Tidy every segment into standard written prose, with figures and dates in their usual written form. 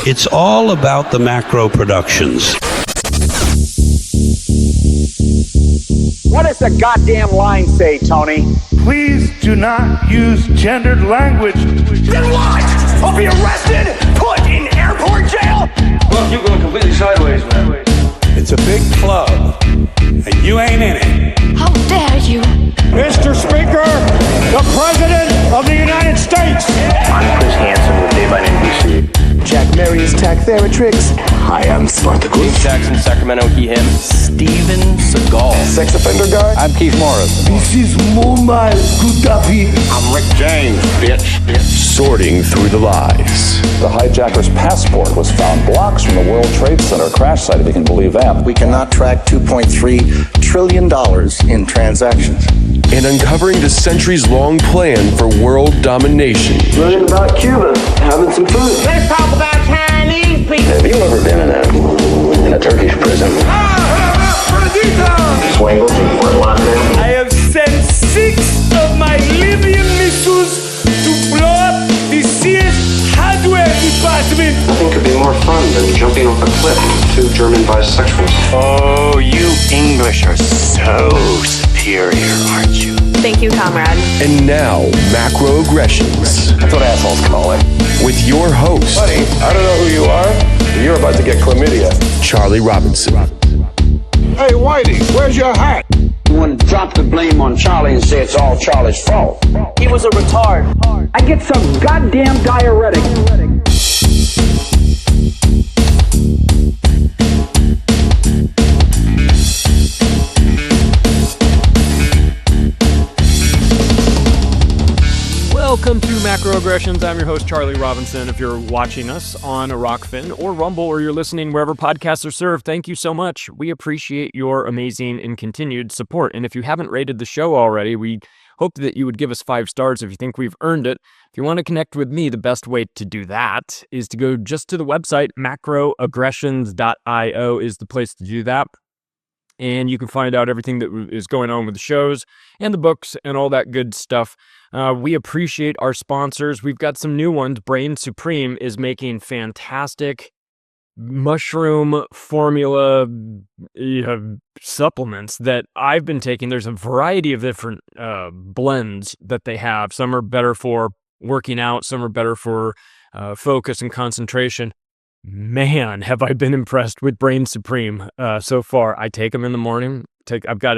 It's all about the Macro Productions. What does the goddamn line say, Tony? Please do not use gendered language. Then what? I'll be arrested, put in airport jail? Look, you're going completely sideways, man. It's a big club, and you ain't in it. How dare you? Mr. Speaker, the President of the United States. I'm Chris Hansen with Dave on NBC. Jack Marius Tack Theratrix. Hi, I'm Spartacus. Jackson, Sacramento, he, him. Steven Seagal. Sex offender guy. I'm Keith Morris. This is Muammar Gaddafi. I'm Rick James, bitch. Sorting through the lies. The hijacker's passport was found blocks from the World Trade Center crash site, if you can believe that. We cannot track $2.3 trillion in transactions. And uncovering the centuries-long plan for world domination. Learning about Cuba, having some food. Let's talk about Chinese people. Have you ever been in a Turkish prison? Swangles in Fort Lauderdale? I have sent 6 of my Libyan missiles to blow up the Sears hardware department. Nothing could be more fun than jumping off a cliff with 2 German bisexuals. Oh, you English are so superior, aren't you? Thank you, comrade. And now, Macroaggressions. That's what assholes call it. With your host, Buddy, I don't know who you are, but you're about to get chlamydia. Charlie Robinson. Hey, Whitey, where's your hat? You want to drop the blame on Charlie and say it's all Charlie's fault. He was a retard. I get some goddamn diuretic. Welcome to Macroaggressions. I'm your host, Charlie Robinson. If you're watching us on Rockfin or Rumble, or you're listening wherever podcasts are served, thank you so much. We appreciate your amazing and continued support. And if you haven't rated the show already, we hope that you would give us 5 stars if you think we've earned it. If you want to connect with me, the best way to do that is to go just to the website. Macroaggressions.io is the place to do that. And you can find out everything that is going on with the shows and the books and all that good stuff. We appreciate our sponsors. We've got some new ones. Brain Supreme is making fantastic mushroom formula supplements that I've been taking. There's a variety of different blends that they have. Some are better for working out. Some are better for focus and concentration. Man, have I been impressed with Brain Supreme so far. I take them in the morning. I've got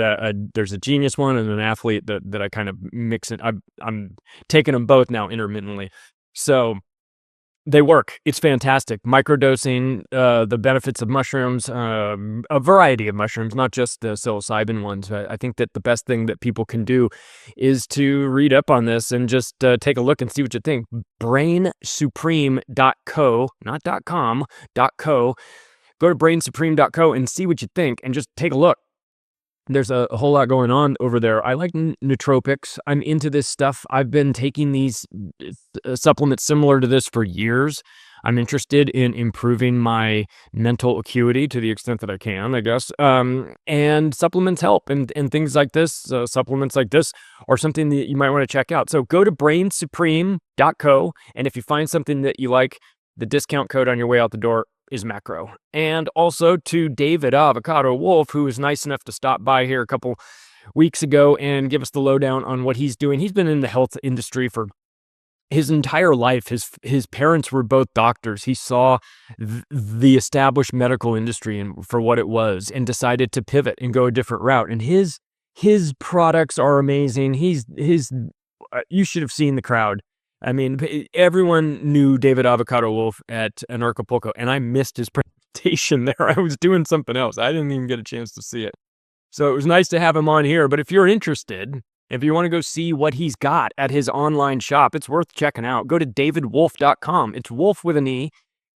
there's a Genius one and an Athlete that I kind of mix in. I'm taking them both now intermittently. So they work. It's fantastic. Microdosing, the benefits of mushrooms, a variety of mushrooms, not just the psilocybin ones. I think that the best thing that people can do is to read up on this and just take a look and see what you think. BrainSupreme.co, not .com, .co. Go to BrainSupreme.co and see what you think and just take a look. There's a whole lot going on over there. I like nootropics. I'm into this stuff. I've been taking these supplements similar to this for years. I'm interested in improving my mental acuity to the extent that I can, I guess. And supplements help. And things like this, supplements like this, are something that you might want to check out. So go to brainsupreme.co. And if you find something that you like, the discount code on your way out the door is Macro. And also to David Avocado Wolf, who was nice enough to stop by here a couple weeks ago and give us the lowdown on what he's doing. He's been in the health industry for his entire life. His parents were both doctors. He saw the established medical industry for what it was and decided to pivot and go a different route. And his products are amazing. You should have seen the crowd. I mean, everyone knew David Avocado Wolf at Anarchapulco, and I missed his presentation there. I was doing something else. I didn't even get a chance to see it. So it was nice to have him on here. But if you're interested, if you want to go see what he's got at his online shop, it's worth checking out. Go to davidwolf.com. It's Wolf with an E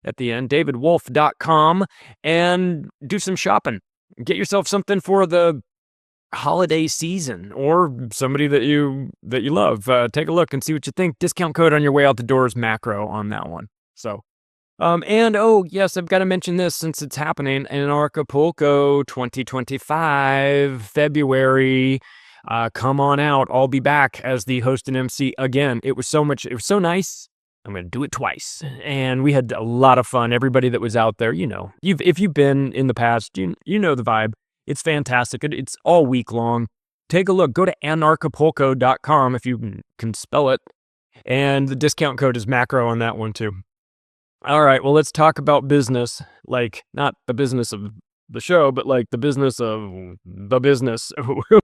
at the end, davidwolf.com, and do some shopping. Get yourself something for the holiday season or somebody that you love. Take a look and see what you think. Discount code on your way out the door is Macro on that one. So, and oh yes, I've got to mention this since it's happening in Anarchapulco 2025, February. Come on out. I'll be back as the host and MC again. It was so nice I'm going to do it twice. And we had a lot of fun. Everybody that was out there, if you've been in the past, you know the vibe. It's fantastic. It's all week long. Take a look. Go to anarchapulco.com if you can spell it. And the discount code is macro on that one too. All right, well, let's talk about business. Like, not the business of the show, but like the business of the business.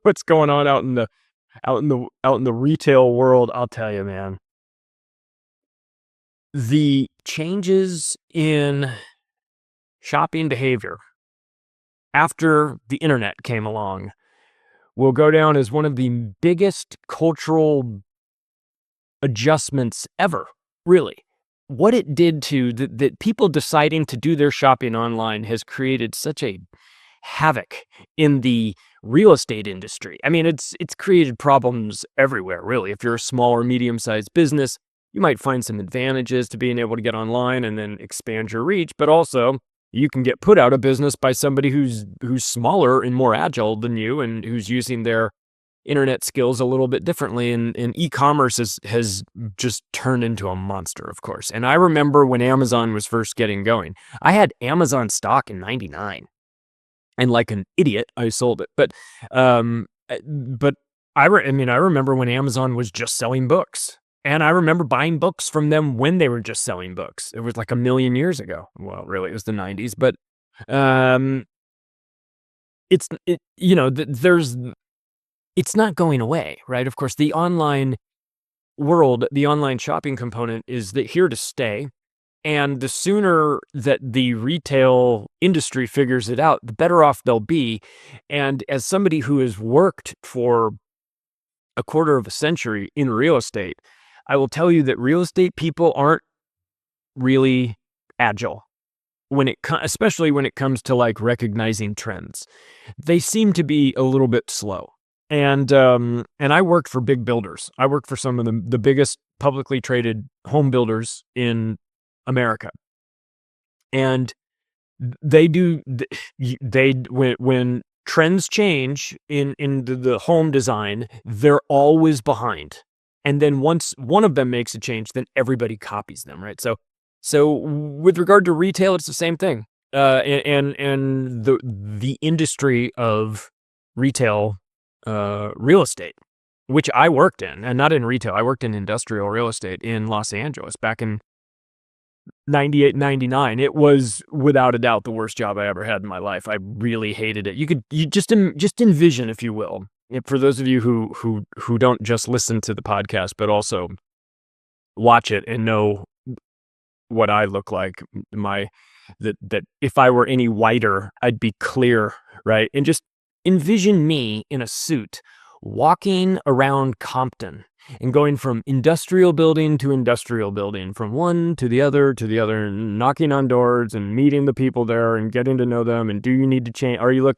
What's going on out in the retail world? I'll tell you, man. The changes in shopping behavior after the internet came along will go down as one of the biggest cultural adjustments ever, really. What it did to the people deciding to do their shopping online has created such a havoc in the real estate industry. I mean, it's created problems everywhere, really. If you're a small or medium-sized business, you might find some advantages to being able to get online and then expand your reach, but also you can get put out of business by somebody who's smaller and more agile than you and who's using their internet skills a little bit differently. And e-commerce has just turned into a monster, of course. And I remember when Amazon was first getting going, I had Amazon stock in 99. And like an idiot, I sold it. But I remember when Amazon was just selling books. And I remember buying books from them when they were just selling books. It was like a million years ago. Well, really, it was the 90s. But it's not going away, right? Of course, the online world, the online shopping component is here to stay. And the sooner that the retail industry figures it out, the better off they'll be. And as somebody who has worked for a quarter of a century in real estate, I will tell you that real estate people aren't really agile especially when it comes to like recognizing trends. They seem to be a little bit slow. And I worked for big builders. I worked for some of the biggest publicly traded home builders in America. And when trends change in the home design, they're always behind. And then once one of them makes a change, then everybody copies them, right? So with regard to retail, it's the same thing. And the industry of retail real estate, which I worked in, and not in retail, I worked in industrial real estate in Los Angeles back in 98, 99. It was without a doubt the worst job I ever had in my life. I really hated it. You just envision, if you will, for those of you who don't just listen to the podcast, but also watch it and know what I look like, that if I were any whiter, I'd be clear, right? And just envision me in a suit walking around Compton and going from industrial building to industrial building, from one to the other, and knocking on doors and meeting the people there and getting to know them. And do you need to change? Are you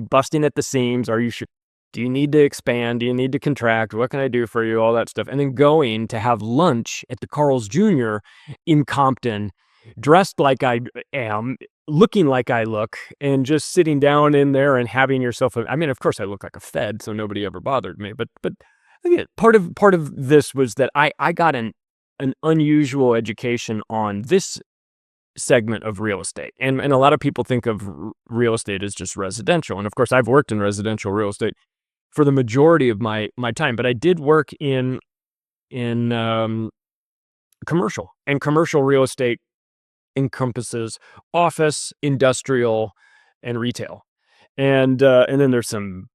busting at the seams? Do you need to expand? Do you need to contract? What can I do for you? All that stuff. And then going to have lunch at the Carl's Jr. in Compton, dressed like I am, looking like I look, and just sitting down in there and having yourself of course I look like a Fed, so nobody ever bothered me. But again, part of this was that I got an unusual education on this segment of real estate. And a lot of people think of real estate as just residential. And of course, I've worked in residential real estate for the majority of my time, but I did work in commercial, and commercial real estate encompasses office, industrial, and retail. And then there's some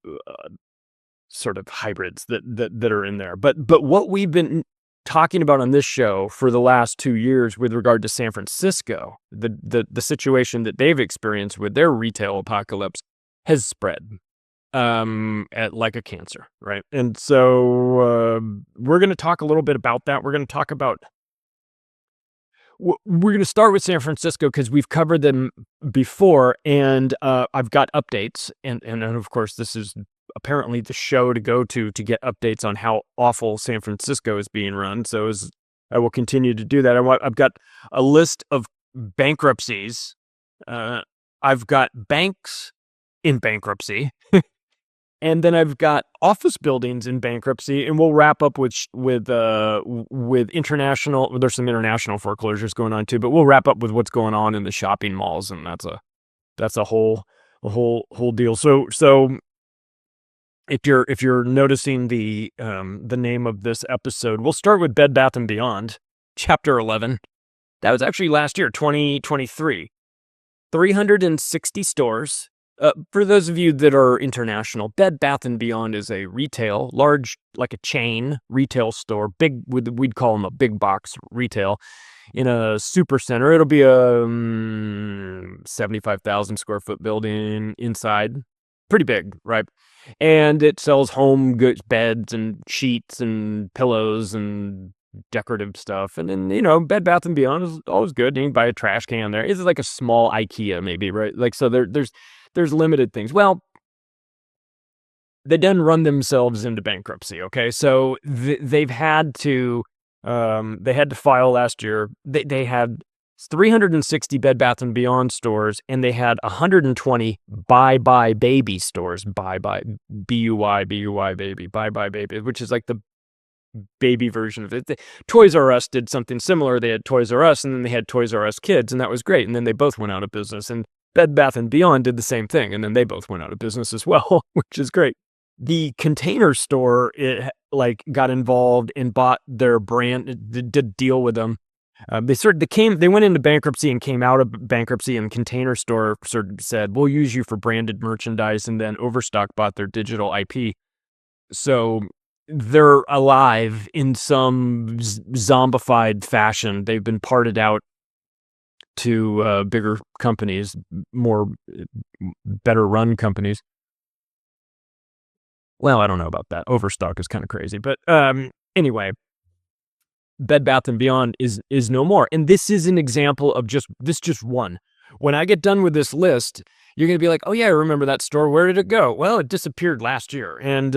sort of hybrids that are in there. But what we've been talking about on this show for the last 2 years with regard to San Francisco, the situation that they've experienced with their retail apocalypse has spread like a cancer, right? And so we're going to talk a little bit about that. We're going to start with San Francisco because we've covered them before, and I've got updates, and of course this is apparently the show to go to get updates on how awful San Francisco is being run. So I will continue to do that. I've got a list of bankruptcies. I've got banks in bankruptcy. And then I've got office buildings in bankruptcy, and we'll wrap up with international. There's some international foreclosures going on too, but we'll wrap up with what's going on in the shopping malls, and that's a whole deal. So if you're noticing the name of this episode, we'll start with Bed Bath & Beyond, Chapter 11. That was actually last year, 2023. 360 stores. For those of you that are international, Bed Bath & Beyond is a large, like a chain retail store, we'd call them a big box retail, in a super center. It'll be a 75,000 square foot building inside. Pretty big, right? And it sells home goods, beds and sheets and pillows and decorative stuff. And then, Bed Bath & Beyond is always good. You can buy a trash can there. It's like a small IKEA maybe, right? Like, so there's limited things. Well, they done run themselves into bankruptcy. Okay. So they had to file last year. They had 360 Bed Bath & Beyond stores, and they had 120 Buy Baby stores. Buy B-U-Y Baby, Buy Baby, which is like the baby version of it. Toys R Us did something similar. They had Toys R Us, and then they had Toys R Us Kids, and that was great. And then they both went out of business. And Bed Bath & Beyond did the same thing, and then they both went out of business as well, which is great. The Container Store got involved and bought their brand, did deal with them. They went into bankruptcy and came out of bankruptcy, and Container Store sort of said, we'll use you for branded merchandise, and then Overstock bought their digital IP. So they're alive in some zombified fashion. They've been parted out to bigger companies, better run companies. Well, I don't know about that. Overstock is kind of crazy. But anyway, Bed Bath & Beyond is no more. And this is an example of just one. When I get done with this list, you're going to be like, oh yeah, I remember that store. Where did it go? Well, it disappeared last year. And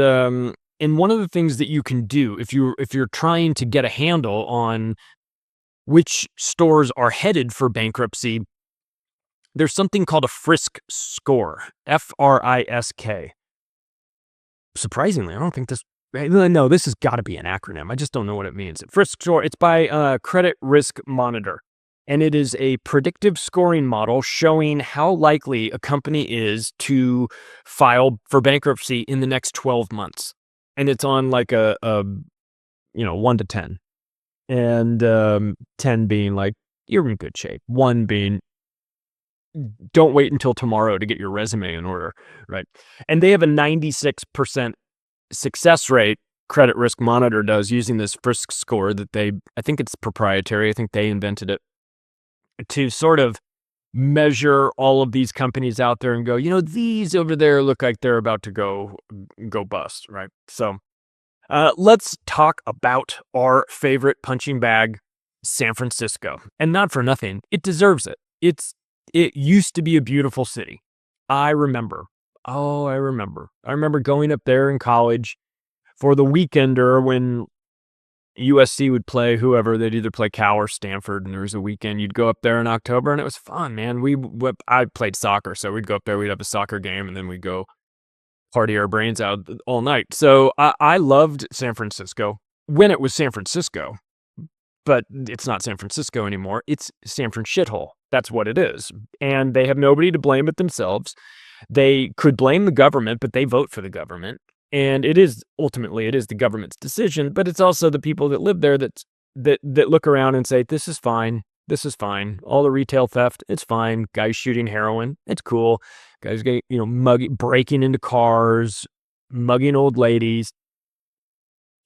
one of the things that you can do if you're trying to get a handle on which stores are headed for bankruptcy, there's something called a Frisk score, F-R-I-S-K. Surprisingly, I don't think this has got to be an acronym. I just don't know what it means. Frisk score, it's by Credit Risk Monitor, and it is a predictive scoring model showing how likely a company is to file for bankruptcy in the next 12 months. And it's on like a 1 to 10. And 10 being like, you're in good shape. 1 being, don't wait until tomorrow to get your resume in order, right? And they have a 96% success rate, Credit Risk Monitor does, using this Frisk score that I think it's proprietary. I think they invented it to sort of measure all of these companies out there and go, these over there look like they're about to go bust, right? So let's talk about our favorite punching bag, San Francisco. And not for nothing, it deserves it. It used to be a beautiful city. I remember going up there in college for the weekender when USC would play whoever. They'd either play Cal or Stanford, and there was a weekend. You'd go up there in October, and it was fun, man. I played soccer, so we'd go up there, we'd have a soccer game, and then we'd go party our brains out all night. So I loved San Francisco when it was San Francisco, but it's not San Francisco anymore. It's San Fran shithole. That's what it is. And they have nobody to blame but themselves. They could blame the government, but they vote for the government. And ultimately it is the government's decision, but it's also the people that live there that look around and say, this is fine. This is fine. All the retail theft, it's fine. Guys shooting heroin, it's cool. Guys getting, breaking into cars, mugging old ladies,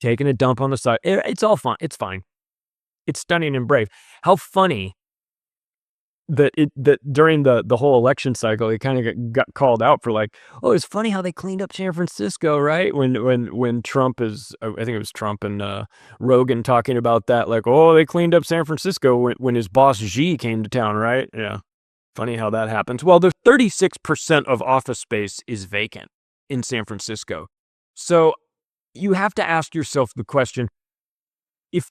taking a dump on the side. It's all fine. It's fine. It's stunning and brave. How funny that during the whole election cycle, it kind of got called out for like, oh, it's funny how they cleaned up San Francisco, right? When Trump I think it was Trump and Rogan talking about that, like, oh, they cleaned up San Francisco when his boss Xi came to town, right? Yeah. Funny how that happens. Well, the 36% of office space is vacant in San Francisco. So you have to ask yourself the question, if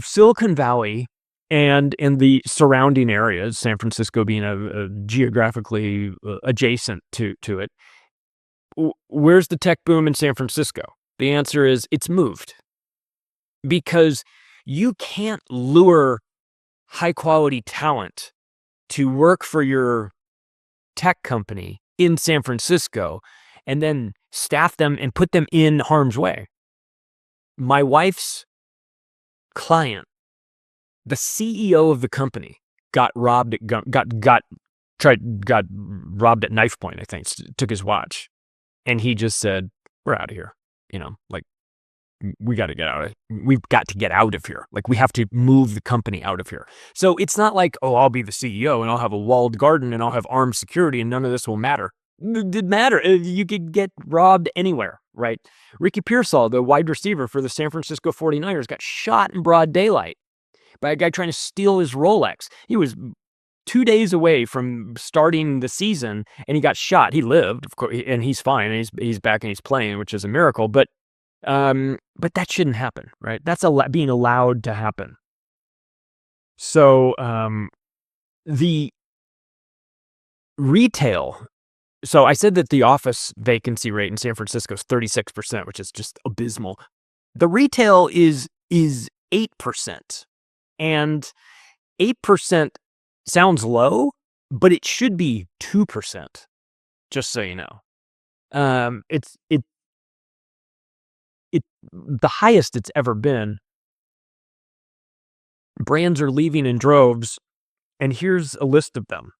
Silicon Valley and in the surrounding areas, San Francisco being a geographically adjacent to it, where's the tech boom in San Francisco? The answer is it's moved. Because you can't lure high-quality talent to work for your tech company in San Francisco and then staff them and put them in harm's way. My wife's client, the CEO of the company, got robbed at knife point, I think, took his watch. And he just said, we're out of here. We've got to get out of here. Like, we have to move the company out of here. So it's not like, oh, I'll be the CEO and I'll have a walled garden and I'll have armed security and none of this will matter. It didn't matter. You could get robbed anywhere, right? Ricky Pearsall, the wide receiver for the San Francisco 49ers, got shot in broad daylight by a guy trying to steal his Rolex. He was 2 days away from starting the season and he got shot. He lived, of course, and he's fine. And he's back and he's playing, which is a miracle. But that shouldn't happen, right? That's being allowed to happen. So the retail. So I said that the office vacancy rate in San Francisco is 36%, which is just abysmal. The retail is 8%, and 8% sounds low, but it should be 2%. Just so you know, it's the highest it's ever been. Brands are leaving in droves, and here's a list of them.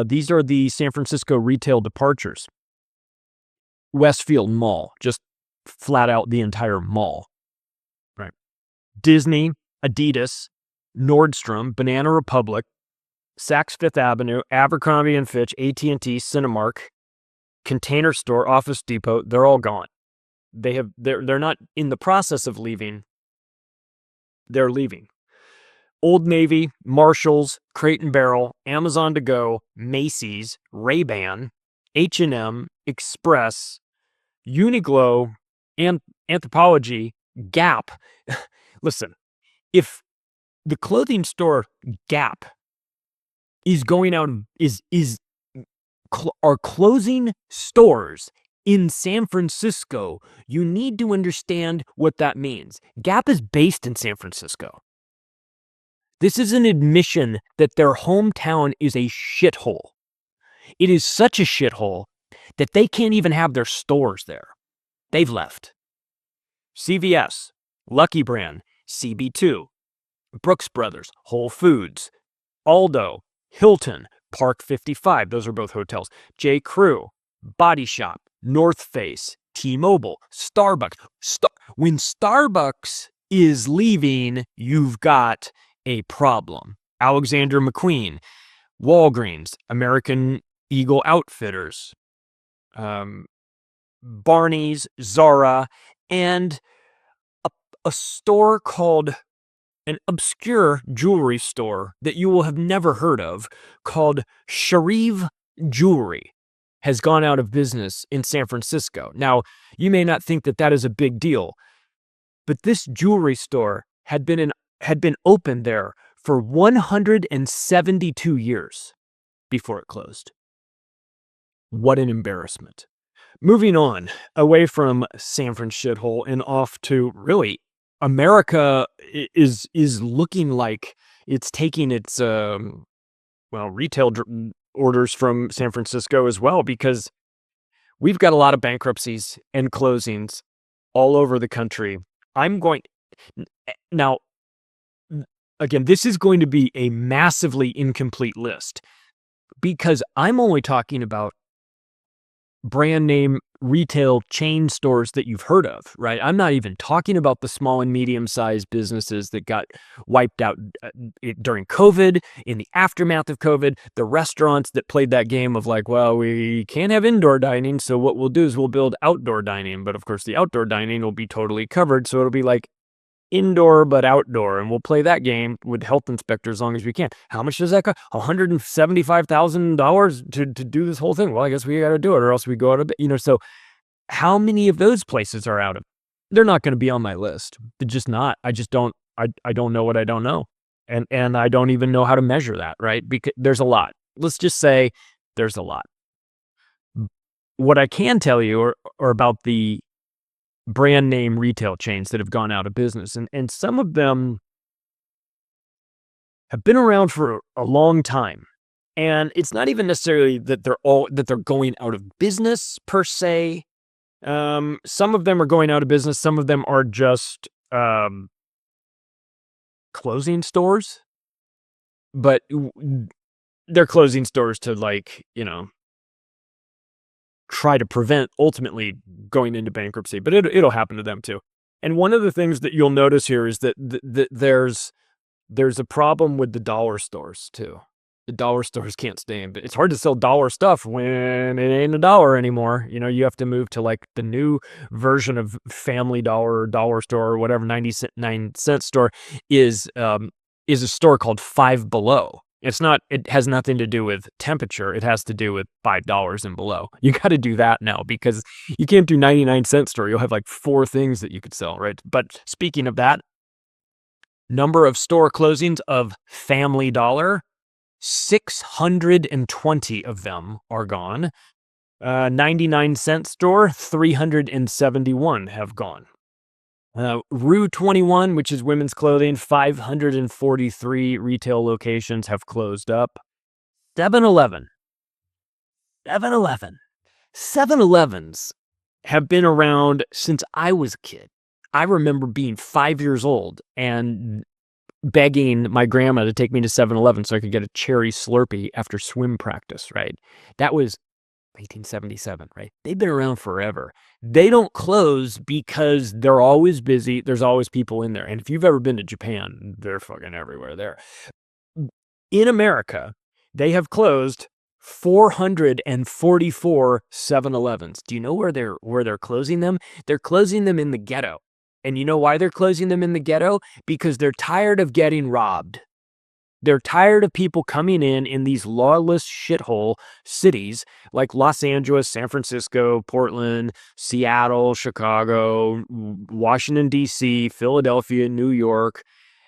These are the San Francisco retail departures. Westfield Mall, just flat out the entire mall. Right. Disney, Adidas, Nordstrom, Banana Republic, Saks Fifth Avenue, Abercrombie & Fitch, AT&T, Cinemark, Container Store, Office Depot, they're all gone. They're not in the process of leaving. They're leaving. Old Navy, Marshalls, Crate & Barrel, Amazon to Go, Macy's, Ray-Ban, H&M, Express, Uniqlo, and Anthropologie, Gap. Listen, if the clothing store Gap is going out, are closing stores in San Francisco, you need to understand what that means. Gap is based in San Francisco. This is an admission that their hometown is a shithole. It is such a shithole that they can't even have their stores there. They've left. CVS, Lucky Brand, CB2, Brooks Brothers, Whole Foods, Aldo, Hilton, Park 55, those are both hotels, J. Crew, Body Shop, North Face, T-Mobile, Starbucks. When Starbucks is leaving, you've got a problem. Alexander McQueen, Walgreens, American Eagle Outfitters, Barney's, Zara, and a store called, an obscure jewelry store that you will have never heard of called Sharif Jewelry has gone out of business in San Francisco. Now, you may not think that that is a big deal, but this jewelry store had been open there for 172 years before it closed. What an embarrassment. Moving on, away from San Francisco shithole and off to, really, America is looking like it's taking its retail orders from San Francisco as well, because we've got a lot of bankruptcies and closings all over the country. Now, again, this is going to be a massively incomplete list because I'm only talking about brand name retail chain stores that you've heard of, right? I'm not even talking about the small and medium-sized businesses that got wiped out during COVID, in the aftermath of COVID, the restaurants that played that game of like, well, we can't have indoor dining, so what we'll do is we'll build outdoor dining. But of course, the outdoor dining will be totally covered, so it'll be like indoor but outdoor, and we'll play that game with health inspectors as long as we can. How much does that cost? $175,000 to do this whole thing. Well, I guess we got to do it, or else we go out of bit. So how many of those places are out of? They're not going to be on my list. They're just not. I just don't. I don't know what I don't know, and I don't even know how to measure that. Right? Because there's a lot. Let's just say there's a lot. what I can tell you are about the brand name retail chains that have gone out of business. And some of them have been around for a long time. And it's not even necessarily that they're going out of business per se. Some of them are going out of business. Some of them are just closing stores. But they're closing stores to, like, you know, try to prevent ultimately going into bankruptcy. But it'll happen to them too. And one of the things that you'll notice here is that there's a problem with the dollar stores too. The dollar stores can't stay in. It's hard to sell dollar stuff when it ain't a dollar anymore. You know, you have to move to like the new version of Family Dollar or Dollar Store or whatever 99-cent store is a store called Five Below. It has nothing to do with temperature. It has to do with $5 and below. You got to do that now because you can't do 99-cent store. You'll have like 4 things that you could sell, right? But speaking of that, number of store closings of Family Dollar, 620 of them are gone. 99-cent store, 371 have gone. Rue 21, which is women's clothing, 543 retail locations have closed up. 7-Eleven. 7-Elevens have been around since I was a kid. I remember being 5 years old and begging my grandma to take me to 7-Eleven so I could get a cherry Slurpee after swim practice, right? That was 1877, right? They've been around forever. They don't close because they're always busy. There's always people in there. And if you've ever been to Japan, they're fucking everywhere there. In America, they have closed 444 7-Elevens. Do you know where they're closing them? They're closing them in the ghetto. And you know why they're closing them in the ghetto? Because they're tired of getting robbed. They're tired of people coming in these lawless shithole cities like Los Angeles, San Francisco, Portland, Seattle, Chicago, Washington, D.C., Philadelphia, New York.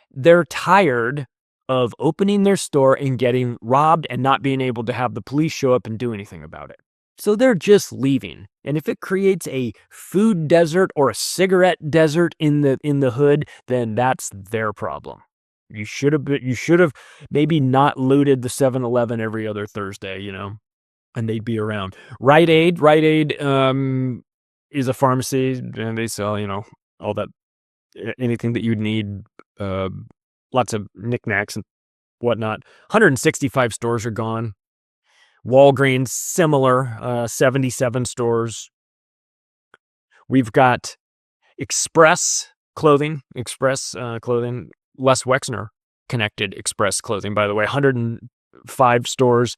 They're tired of opening their store and getting robbed and not being able to have the police show up and do anything about it. So they're just leaving. And if it creates a food desert or a cigarette desert in the hood, then that's their problem. You should have maybe not looted the 7-Eleven every other Thursday, you know, and they'd be around. Rite Aid is a pharmacy, and they sell, you know, all that, anything that you'd need, lots of knickknacks and whatnot. 165 stores are gone. Walgreens, similar, 77 stores. We've got Express Clothing, Les Wexner connected Express Clothing, by the way, 105 stores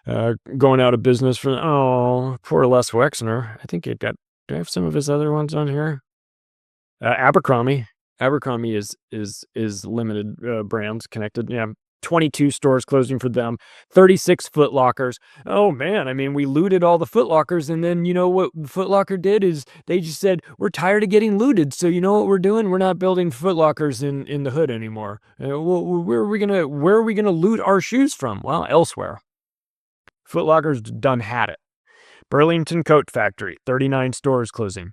going out of business for, poor Les Wexner. I think do I have some of his other ones on here? Abercrombie is limited brands connected. Yeah. 22 stores closing for them, 36 Foot Lockers. Oh man, I mean, we looted all the Foot Lockers, and then you know what Foot Locker did is they just said, we're tired of getting looted, so you know what we're doing? We're not building Foot Lockers in the hood anymore. Well, where are we gonna loot our shoes from? Well, elsewhere. Foot Locker's done had it. Burlington Coat Factory, 39 stores closing.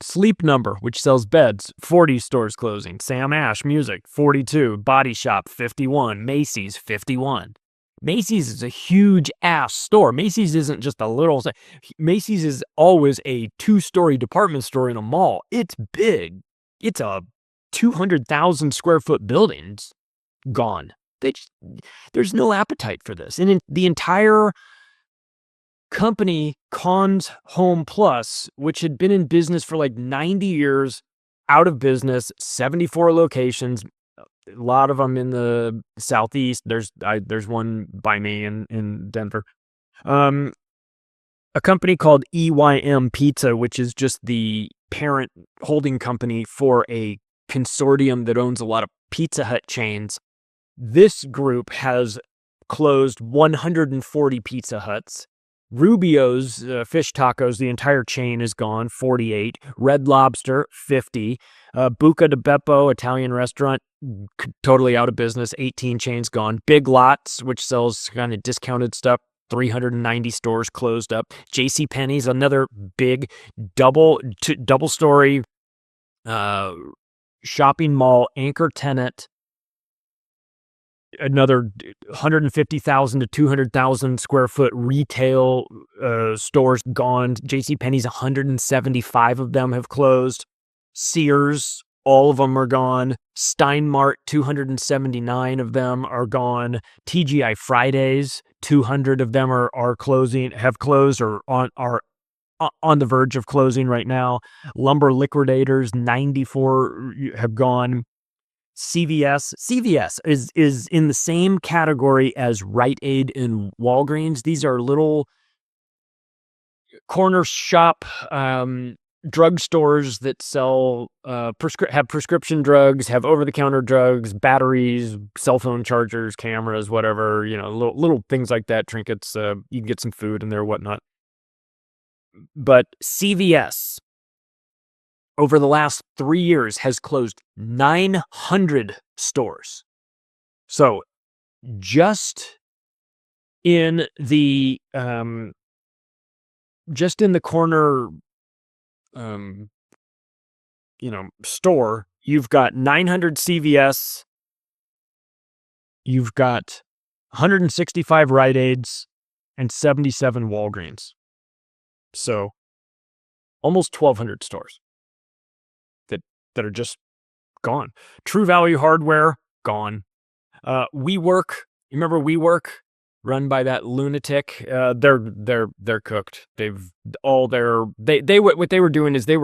Sleep Number, which sells beds, 40 stores closing. Sam Ash Music, 42. Body Shop, 51. Macy's, 51. Macy's is a huge ass store. Macy's isn't just a little... Macy's is always a 2-story department store in a mall. It's big. It's a 200,000 square foot building. It's gone. There's no appetite for this. And the entire company, Conn's Home Plus, which had been in business for like 90 years, out of business, 74 locations, a lot of them in the Southeast. There's one by me in Denver. A company called EYM Pizza, which is just the parent holding company for a consortium that owns a lot of Pizza Hut chains. This group has closed 140 Pizza Huts. Rubio's Fish Tacos, the entire chain is gone, 48. Red Lobster, 50. Buca di Beppo, Italian restaurant, totally out of business, 18 chains gone. Big Lots, which sells kind of discounted stuff, 390 stores closed up. JCPenney's another big double-story shopping mall anchor tenant. Another 150,000 to 200,000 square foot retail stores gone. JCPenney's 175 of them have closed. Sears, all of them are gone. Steinmart, 279 of them are gone. TGI Fridays, 200 of them are closing, have closed, or are on the verge of closing right now. Lumber Liquidators, 94 have gone. CVS is in the same category as Rite Aid and Walgreens. These are little corner shop drugstores that sell have prescription drugs, have over-the-counter drugs, batteries, cell phone chargers, cameras, whatever, little things like that, trinkets. You can get some food in there, whatnot. But CVS, over the last 3 years, has closed 900 stores. So just in the corner store, you've got 900 CVS, you've got 165 Rite Aids, and 77 Walgreens. So almost 1,200 stores that are just gone. True Value Hardware, gone. WeWork, you remember WeWork? Run by that lunatic. They're cooked. What they were doing is this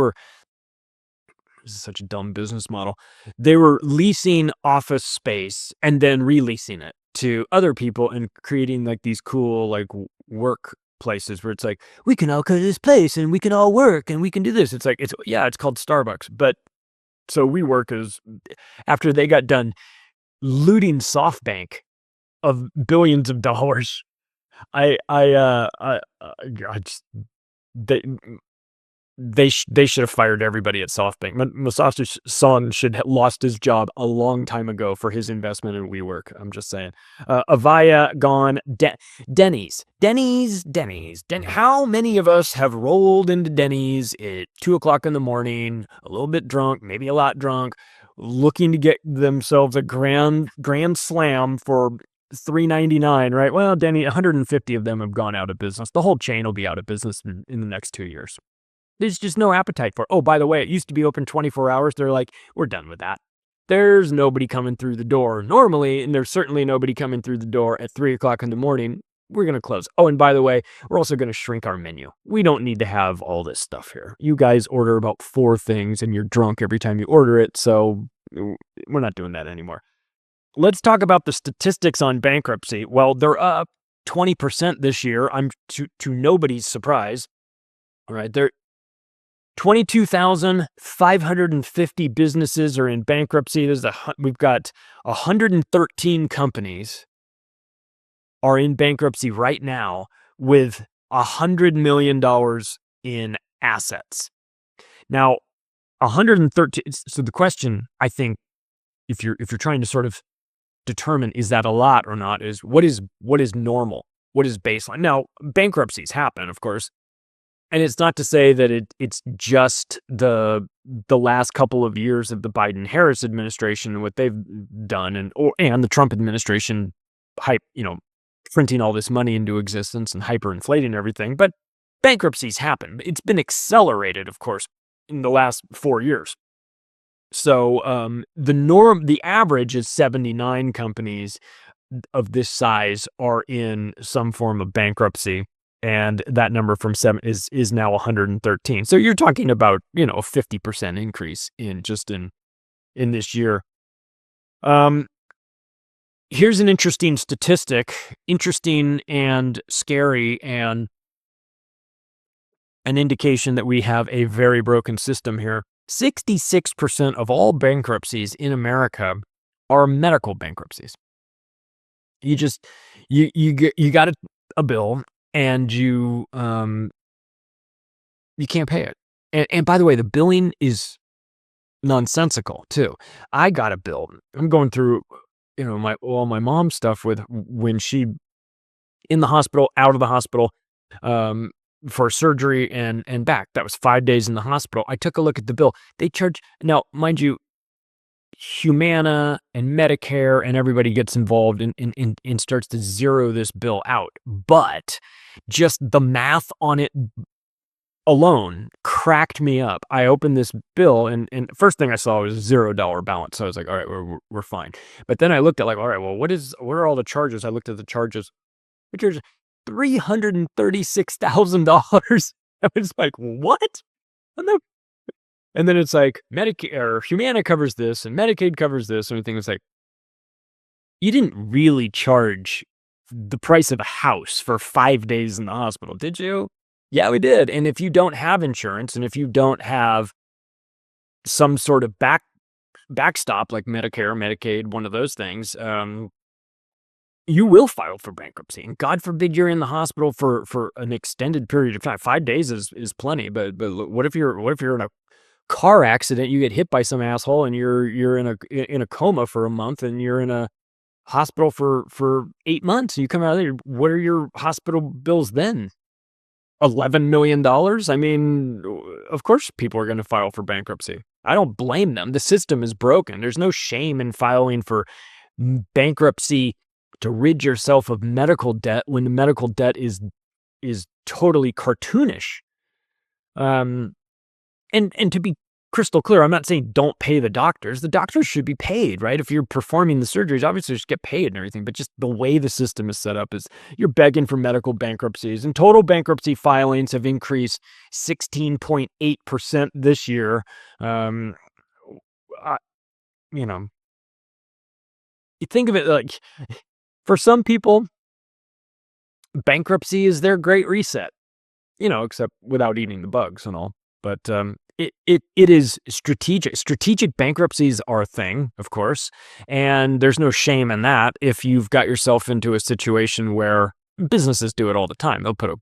is such a dumb business model. They were leasing office space and then releasing it to other people and creating like these cool like work places where it's like, we can all go to this place and we can all work and we can do this. It's like, it's called Starbucks. But so WeWork is, after they got done looting SoftBank of billions of dollars, they should have fired everybody at SoftBank. Mustafa Son should have lost his job a long time ago for his investment in WeWork. I'm just saying. Avaya gone. Denny's. How many of us have rolled into Denny's at 2:00 in the morning, a little bit drunk, maybe a lot drunk, looking to get themselves a grand slam for $3.99, right? Well, Denny, 150 of them have gone out of business. The whole chain will be out of business in the next 2 years. There's just no appetite for it. Oh, by the way, it used to be open 24 hours. They're like, we're done with that. There's nobody coming through the door normally, and there's certainly nobody coming through the door at 3:00 in the morning. We're going to close. Oh, and by the way, we're also going to shrink our menu. We don't need to have all this stuff here. You guys order about 4 things, and you're drunk every time you order it, so we're not doing that anymore. Let's talk about the statistics on bankruptcy. Well, they're up 20% this year. I'm to nobody's surprise. All right, 22,550 businesses are in bankruptcy. We've got 113 companies are in bankruptcy right now with $100 million in assets. Now, 113. So the question, I think, if you're trying to sort of determine is that a lot or not, is what is normal? What is baseline? Now, bankruptcies happen, of course. And it's not to say that it's just the last couple of years of the Biden-Harris administration and what they've done, and the Trump administration printing all this money into existence and hyperinflating everything. But bankruptcies happen. It's been accelerated, of course, in the last 4 years. So the average is 79 companies of this size are in some form of bankruptcy. And that number from 7 is now 113. So you're talking about, a 50% increase in this year. Here's an interesting statistic, interesting and scary, and an indication that we have a very broken system here. 66% of all bankruptcies in America are medical bankruptcies. You got a bill, and you can't pay it. And by the way, the billing is nonsensical too. I got a bill. I'm going through, my mom's stuff with when she in the hospital, out of the hospital, for surgery and back. That was 5 days in the hospital. I took a look at the bill. They charge, now, mind you, Humana and Medicare and everybody gets involved and starts to zero this bill out. But just the math on it alone cracked me up. I opened this bill and first thing I saw was $0 balance. So I was like, all right, we're fine. But then I looked at like, all right, well, what are all the charges? I looked at the charges. The charges $336,000. I was like, what? And then it's like Medicare or Humana covers this and Medicaid covers this and everything. It's like, you didn't really charge the price of a house for 5 days in the hospital, did you? Yeah, we did. And if you don't have insurance and if you don't have some sort of backstop like Medicare, Medicaid, one of those things, you will file for bankruptcy. And God forbid you're in the hospital for an extended period of time. 5 days is plenty. But what if you're in a car accident, you get hit by some asshole and you're in a coma for a month and you're in a hospital for 8 months. You come out of there, what are your hospital bills then? $11 million? I mean, of course people are going to file for bankruptcy. I don't blame them. The system is broken. There's no shame in filing for bankruptcy to rid yourself of medical debt when the medical debt is totally cartoonish. And to be crystal clear, I'm not saying don't pay the doctors. The doctors should be paid, right? If you're performing the surgeries, obviously just get paid and everything. But just the way the system is set up is you're begging for medical bankruptcies. And total bankruptcy filings have increased 16.8% this year. You think of it like, for some people, bankruptcy is their great reset, except without eating the bugs and all. But it is strategic. Strategic bankruptcies are a thing, of course, and there's no shame in that. If you've got yourself into a situation where businesses do it all the time, they'll put a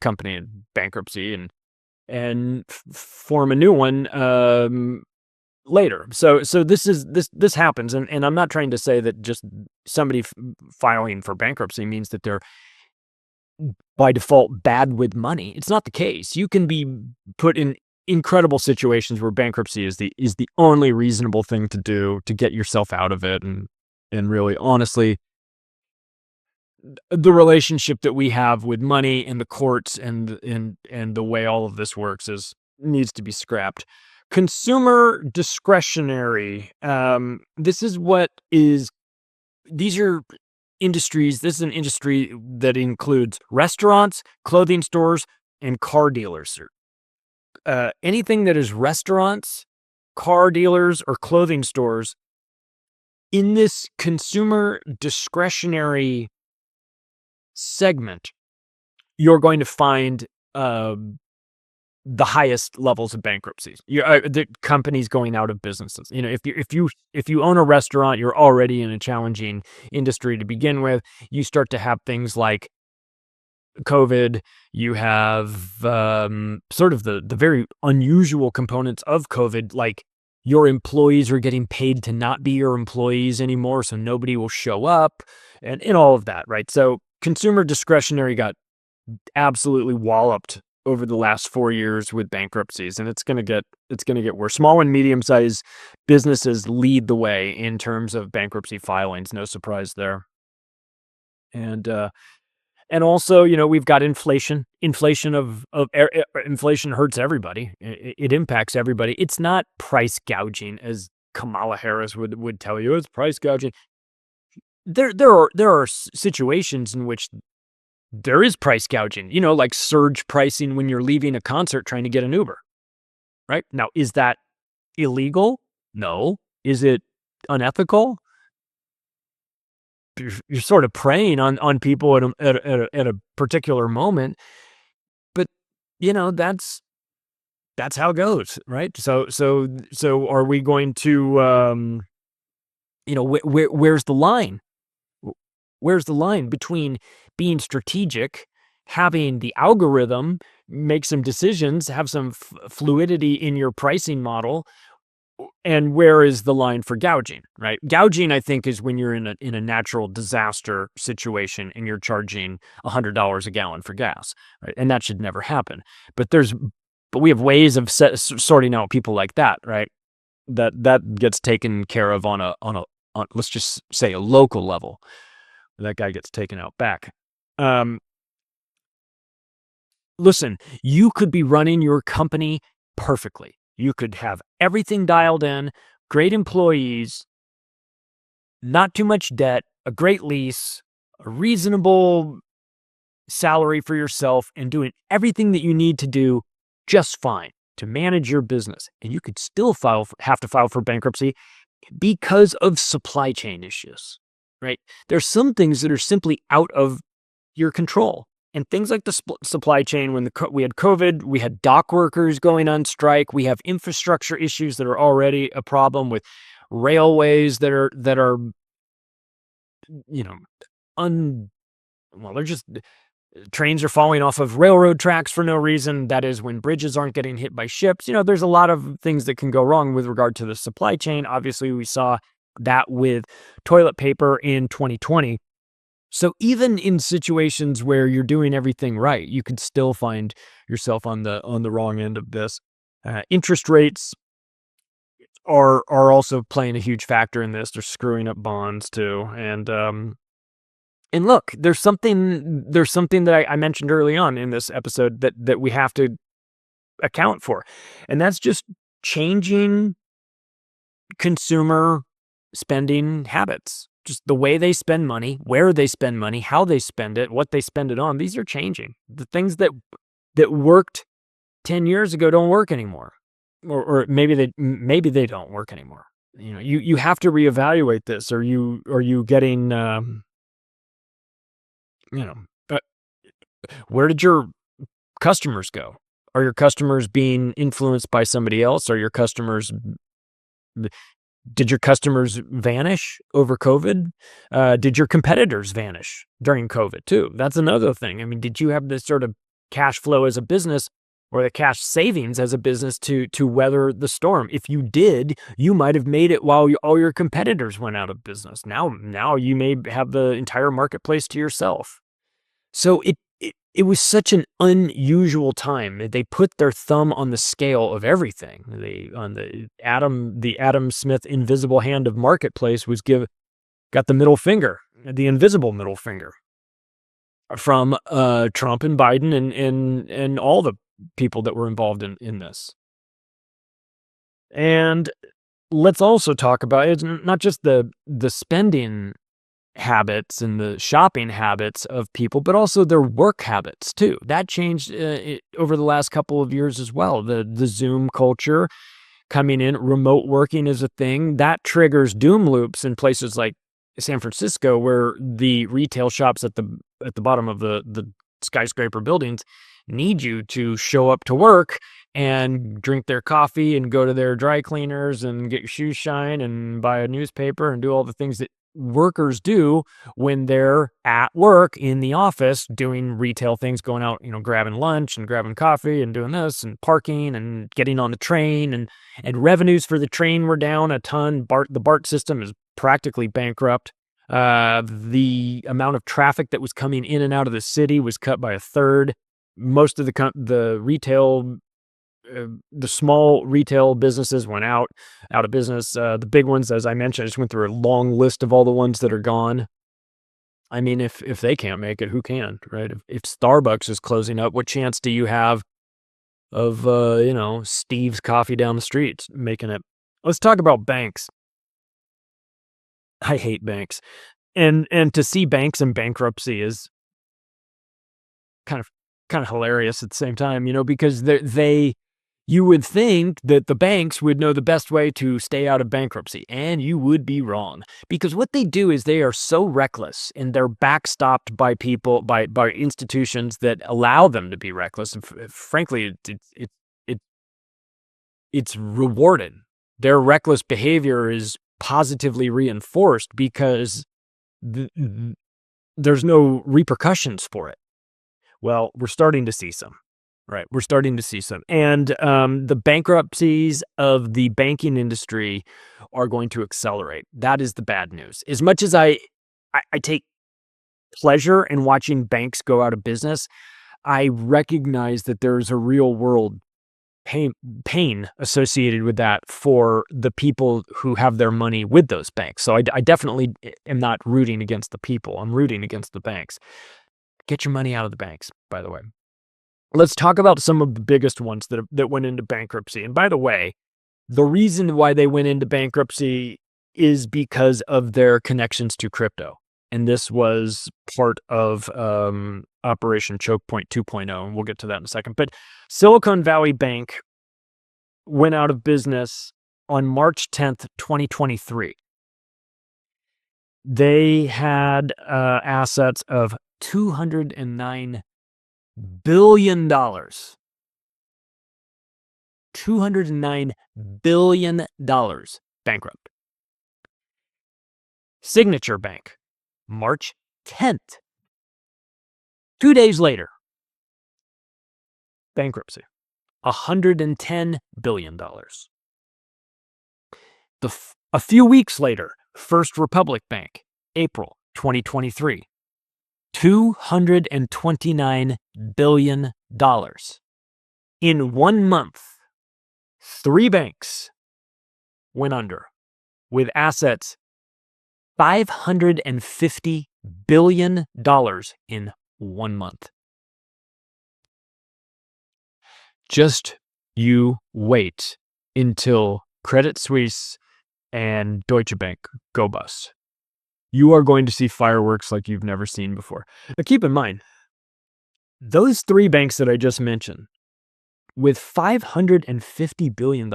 company in bankruptcy and form a new one later. So this happens, and I'm not trying to say that just somebody filing for bankruptcy means that they're by default bad with money. It's not the case. You can be put in incredible situations where bankruptcy is the only reasonable thing to do to get yourself out of it. And really, honestly, the relationship that we have with money and the courts and the way all of this works needs to be scrapped. Consumer discretionary. These are industries. This is an industry that includes restaurants, clothing stores, and car dealers. Anything that is restaurants, car dealers, or clothing stores in this consumer discretionary segment, you're going to find the highest levels of bankruptcies. The companies going out of businesses. If you own a restaurant, you're already in a challenging industry to begin with. You start to have things like COVID. You have sort of the very unusual components of COVID, like your employees are getting paid to not be your employees anymore, so nobody will show up, and all of that, right? So consumer discretionary got absolutely walloped over the last 4 years with bankruptcies, and it's going to get worse. Small and medium-sized businesses lead the way in terms of bankruptcy filings. No surprise there. And also, we've got inflation. Inflation hurts everybody. It impacts everybody. It's not price gouging, as Kamala Harris would tell you. It's price gouging. There are situations in which there is price gouging, like surge pricing when you're leaving a concert trying to get an Uber, right? Now, is that illegal? No. Is it unethical? You're sort of preying on people at a particular moment, but that's how it goes, right? So are we going to where's the line? Where's the line between being strategic, having the algorithm make some decisions, have some fluidity in your pricing model, And where is the line for gouging, right? Gouging, I think, is when you're in a natural disaster situation and you're charging $100 a gallon for gas, right? And that should never happen. But we have ways of sorting out people like that, right? That gets taken care of on let's just say a local level. That guy gets taken out back. Listen, you could be running your company perfectly. You could have everything dialed in, great employees, not too much debt, a great lease, a reasonable salary for yourself, and doing everything that you need to do just fine to manage your business. And you could still have to file for bankruptcy because of supply chain issues, right? There's some things that are simply out of your control. And things like the supply chain, when we had COVID, we had dock workers going on strike. We have infrastructure issues that are already a problem with railways that are they're just trains are falling off of railroad tracks for no reason. That is when bridges aren't getting hit by ships. There's a lot of things that can go wrong with regard to the supply chain. Obviously, we saw that with toilet paper in 2020. So even in situations where you're doing everything right, you could still find yourself on the wrong end of this. Interest rates are also playing a huge factor in this. They're screwing up bonds too. And look, there's something that I mentioned early on in this episode that we have to account for, and that's just changing consumer spending habits. Just the way they spend money, where they spend money, how they spend it, what they spend it on. These are changing. The things that worked 10 years ago don't work anymore, or maybe they don't work anymore. You have to reevaluate this. Are you getting where did your customers go? Are your customers being influenced by somebody else? Did your customers vanish over COVID? Did your competitors vanish during COVID too? That's another thing. I mean, did you have this sort of cash flow as a business or the cash savings as a business to weather the storm? If you did, you might have made it while all your competitors went out of business. Now you may have the entire marketplace to yourself. So it was such an unusual time. They put their thumb on the scale of everything. The Adam Smith invisible hand of marketplace got the middle finger, the invisible middle finger, from Trump and Biden and all the people that were involved in this. And let's also talk about it's not just the spending habits and the shopping habits of people, but also their work habits too. That changed over the last couple of years as well. The Zoom culture coming in, remote working is a thing that triggers doom loops in places like San Francisco, where the retail shops at the bottom of the skyscraper buildings need you to show up to work and drink their coffee and go to their dry cleaners and get your shoes shined and buy a newspaper and do all the things that workers do when they're at work in the office doing retail things, going out, grabbing lunch and grabbing coffee and doing this and parking and getting on the train, and revenues for the train were down a ton. The BART system is practically bankrupt. The amount of traffic that was coming in and out of the city was cut by a third. Most of the retail, the small retail businesses went out of business. The big ones, as I mentioned, I just went through a long list of all the ones that are gone. I mean, if they can't make it, who can, right? If Starbucks is closing up, what chance do you have of, Steve's Coffee down the street making it? Let's talk about banks. I hate banks. And to see banks in bankruptcy is kind of hilarious at the same time, because you would think that the banks would know the best way to stay out of bankruptcy, and you would be wrong, because what they do is they are so reckless and they're backstopped by people, by institutions that allow them to be reckless. And frankly, it's rewarded. Their reckless behavior is positively reinforced because there's no repercussions for it. Well, we're starting to see some, right? We're starting to see some. And the bankruptcies of the banking industry are going to accelerate. That is the bad news. As much as I take pleasure in watching banks go out of business, I recognize that there's a real world pain associated with that for the people who have their money with those banks. So I definitely am not rooting against the people. I'm rooting against the banks. Get your money out of the banks, by the way. Let's talk about some of the biggest ones that went into bankruptcy. And by the way, the reason why they went into bankruptcy is because of their connections to crypto. And this was part of Operation Choke Point 2.0, and we'll get to that in a second. But Silicon Valley Bank went out of business on March 10th, 2023. They had assets of $209 billion. $209 billion bankrupt. Signature Bank, March 10th. 2 days later, bankruptcy, $110 billion. A few weeks later, First Republic Bank, April 2023, $229 billion. In 1 month, 3 banks went under with assets $550 billion in 1 month. Just you wait until Credit Suisse and Deutsche Bank go bust. You are going to see fireworks like you've never seen before. Now keep in mind, those 3 banks that I just mentioned, with $550 billion,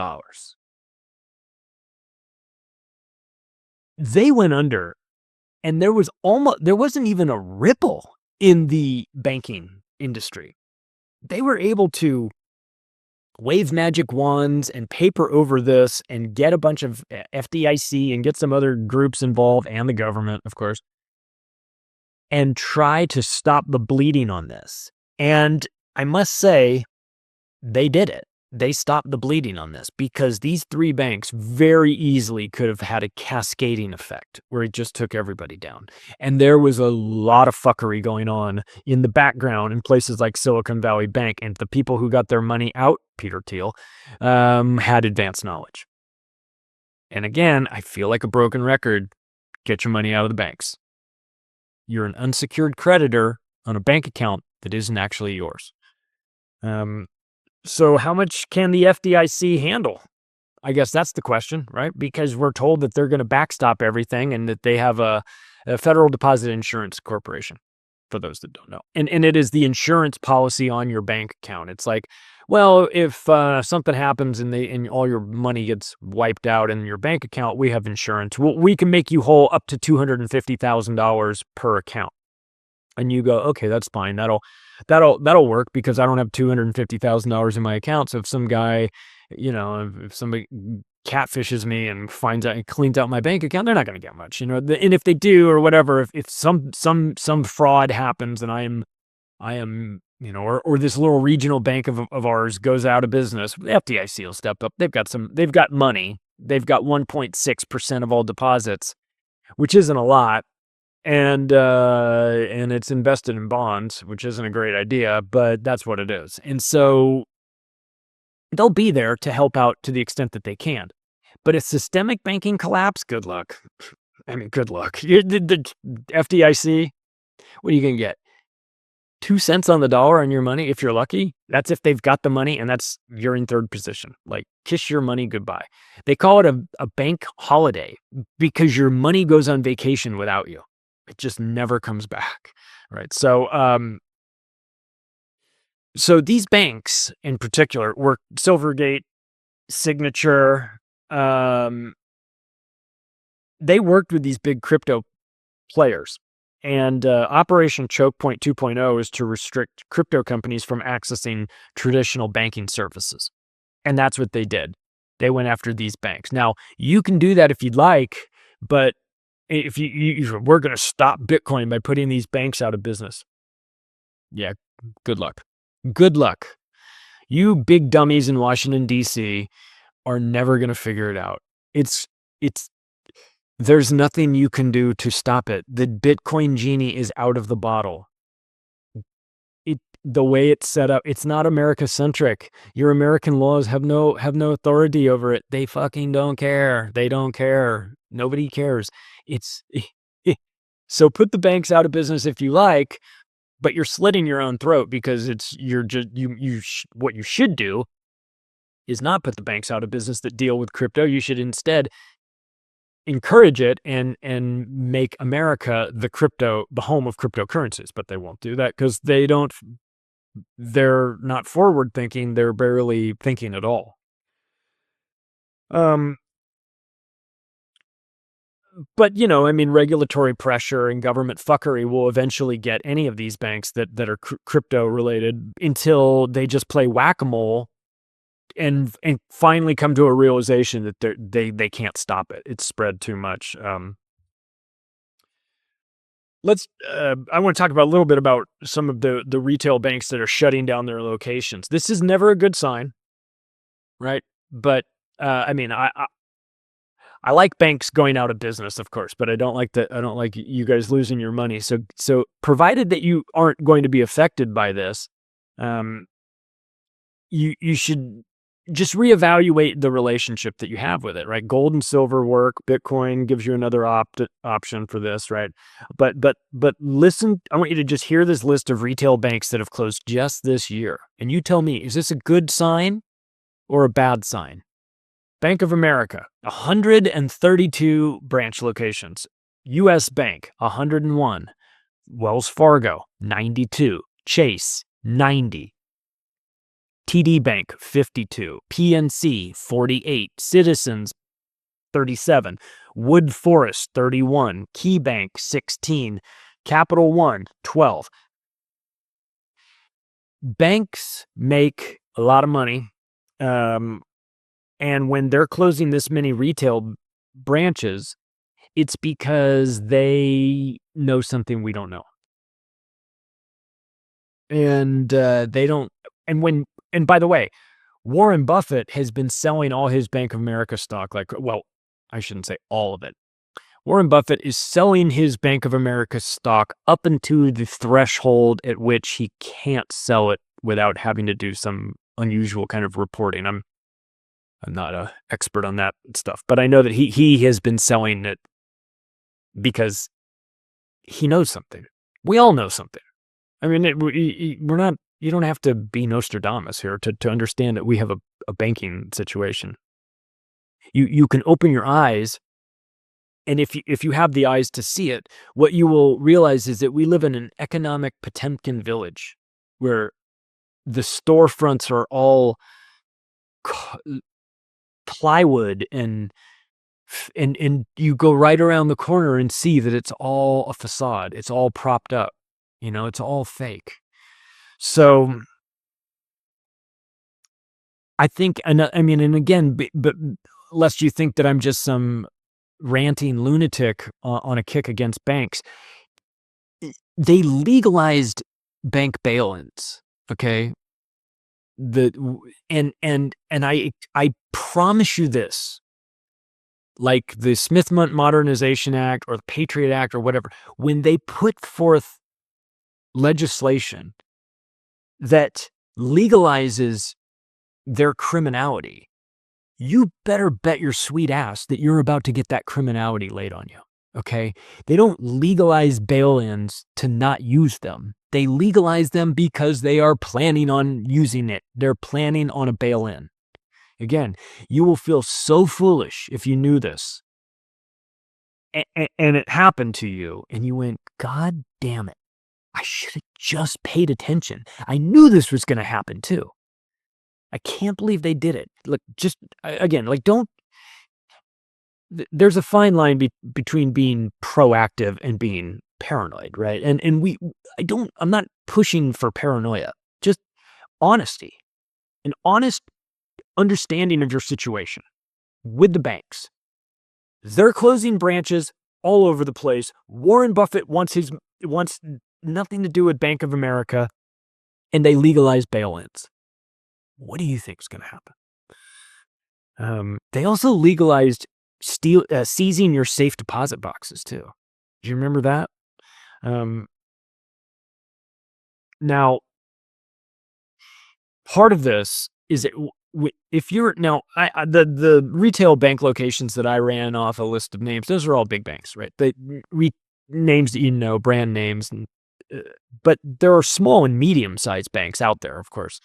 they went under, and there wasn't even a ripple in the banking industry. They were able to wave magic wands and paper over this and get a bunch of FDIC and get some other groups involved, and the government, of course, and try to stop the bleeding on this. And I must say, they did it. They stopped the bleeding on this, because these 3 banks very easily could have had a cascading effect where it just took everybody down. And there was a lot of fuckery going on in the background in places like Silicon Valley Bank, and the people who got their money out, Peter Thiel, had advanced knowledge. And again, I feel like a broken record. Get your money out of the banks. You're an unsecured creditor on a bank account that isn't actually yours. So how much can the FDIC handle? I guess that's the question, right? Because we're told that they're going to backstop everything and that they have a Federal Deposit Insurance Corporation, for those that don't know. And it is the insurance policy on your bank account. It's like, well, if something happens and all your money gets wiped out in your bank account, we have insurance. We can make you whole up to $250,000 per account. And you go, okay, that's fine. That'll work, because I don't have $250,000 in my account. So if some guy, if somebody catfishes me and finds out and cleans out my bank account, they're not going to get much, And if they do, or whatever, if some fraud happens and I am, or this little regional bank of ours goes out of business, the FDIC will step up. They've got money. They've got 1.6% of all deposits, which isn't a lot. And it's invested in bonds, which isn't a great idea, but that's what it is. And so they'll be there to help out to the extent that they can. But a systemic banking collapse, good luck. I mean, good luck. The FDIC, what are you going to get? 2 cents on the dollar on your money if you're lucky? That's if they've got the money, and you're in third position. Like, kiss your money goodbye. They call it a bank holiday because your money goes on vacation without you. It just never comes back, right? So these banks in particular were Silvergate, Signature. They worked with these big crypto players, and Operation Choke Point 2.0 is to restrict crypto companies from accessing traditional banking services, and that's what they did. They went after these banks. Now, you can do that if you'd like, but if we're going to stop Bitcoin by putting these banks out of business. Yeah, good luck. Good luck. You big dummies in Washington, D.C. are never going to figure it out. There's nothing you can do to stop it. The Bitcoin genie is out of the bottle. The way it's set up, it's not America-centric. Your American laws have no authority over it. They fucking don't care. They don't care. Nobody cares. So put the banks out of business if you like, but you're slitting your own throat because what you should do is not put the banks out of business that deal with crypto. You should instead encourage it and make America the home of cryptocurrencies. But they won't do that because they're not forward thinking. They're barely thinking at all. But, regulatory pressure and government fuckery will eventually get any of these banks that are crypto related until they just play whack-a-mole and finally come to a realization that they can't stop it. It's spread too much. I want to talk about a little bit about some of the retail banks that are shutting down their locations. This is never a good sign, right? But I like banks going out of business, of course, but I don't like you guys losing your money. So provided that you aren't going to be affected by this, you should just reevaluate the relationship that you have with it, right? Gold and silver work. Bitcoin gives you another option for this, right? But listen, I want you to just hear this list of retail banks that have closed just this year. And you tell me, is this a good sign or a bad sign? Bank of America, 132 branch locations. U.S. Bank, 101. Wells Fargo, 92. Chase, 90. TD Bank, 52. PNC, 48. Citizens, 37. Wood Forest, 31. KeyBank, 16. Capital One, 12. Banks make a lot of money. And when they're closing this many retail branches, it's because they know something we don't know. And they don't. And by the way, Warren Buffett has been selling all his Bank of America stock. I shouldn't say all of it. Warren Buffett is selling his Bank of America stock up into the threshold at which he can't sell it without having to do some unusual kind of reporting. I'm not an expert on that stuff, but I know that he has been selling it because he knows something. We all know something. I mean, we're not. You don't have to be Nostradamus here to understand that we have a banking situation. You can open your eyes, and if you have the eyes to see it, what you will realize is that we live in an economic Potemkin village where the storefronts are all plywood and you go right around the corner and see that it's all a facade. It's all propped up. It's all fake. So I think, and again, but lest you think that I'm just some ranting lunatic on a kick against banks, they legalized bank bail-ins. Okay. And I promise you this, like the Smith Modernization Act or the Patriot Act or whatever, when they put forth legislation that legalizes their criminality, you better bet your sweet ass that you're about to get that criminality laid on you. Okay? They don't legalize bail-ins to not use them. They legalize them because they are planning on using it. They're planning on a bail-in. Again, you will feel so foolish if you knew this. And it happened to you, and you went, God damn it. I should have just paid attention. I knew this was going to happen too. I can't believe they did it. Look, just again, don't. There's a fine line between being proactive and being paranoid, right? And I'm not pushing for paranoia. Just honesty, an honest understanding of your situation with the banks. They're closing branches all over the place. Warren Buffett wants nothing to do with Bank of America, and they legalize bail-ins. What do you think is going to happen? They also legalized seizing your safe deposit boxes too. Do you remember that? Now, part of this is that if you're now the retail bank locations that I ran off a list of names, those are all big banks, right? They names that you know, brand names, but there are small and medium-sized banks out there, of course.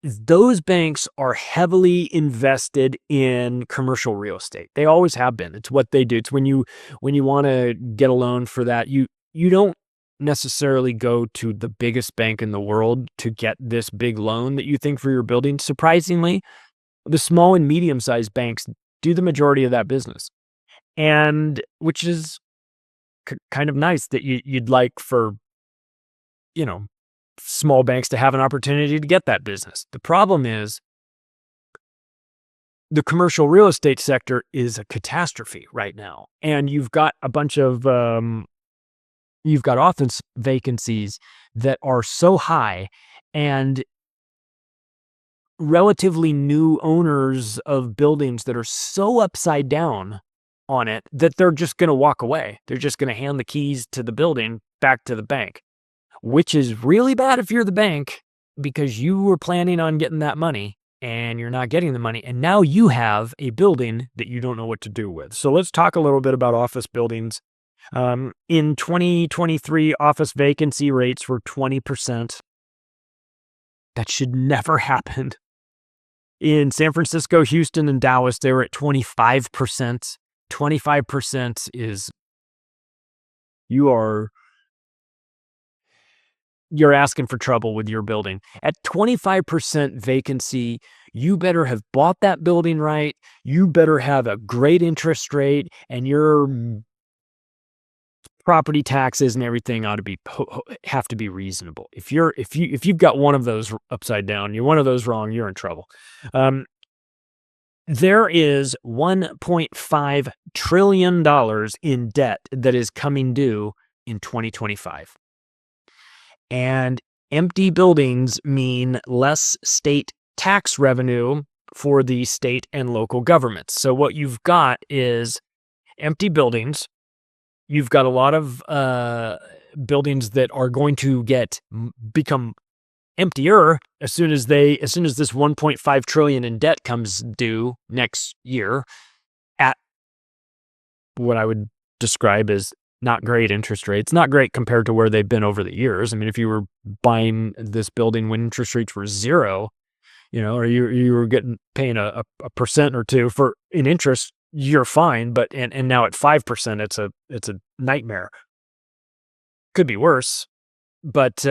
Those banks are heavily invested in commercial real estate. They always have been. It's what they do. It's when you want to get a loan for that, you don't necessarily go to the biggest bank in the world to get this big loan that you think for your building. Surprisingly, the small and medium-sized banks do the majority of that business, and which is kind of nice that you'd like for, small banks to have an opportunity to get that business. The problem is the commercial real estate sector is a catastrophe right now, and you've got a bunch of you've got office vacancies that are so high, and relatively new owners of buildings that are so upside down on it that they're just going to walk away. They're just going to hand the keys to the building back to the bank, which is really bad if you're the bank, because you were planning on getting that money and you're not getting the money. And now you have a building that you don't know what to do with. So let's talk a little bit about office buildings. In 2023, office vacancy rates were 20%. That should never happen. In San Francisco, Houston, and Dallas, they were at 25%. 25% is you're asking for trouble with your building. At 25% vacancy, you better have bought that building right. You better have a great interest rate, and your property taxes and everything have to be reasonable. If you've got one of those upside down, you're one of those wrong, you're in trouble. There is $1.5 trillion in debt that is coming due in 2025. And empty buildings mean less state tax revenue for the state and local governments. So what you've got is empty buildings. You've got a lot of buildings that are going to become emptier as soon as this 1.5 trillion in debt comes due next year at what I would describe as not great interest rates. Not great compared to where they've been over the years. I mean, if you were buying this building when interest rates were zero, or you were paying a percent or two in interest, you're fine. But and now at 5%, it's a nightmare. Could be worse, but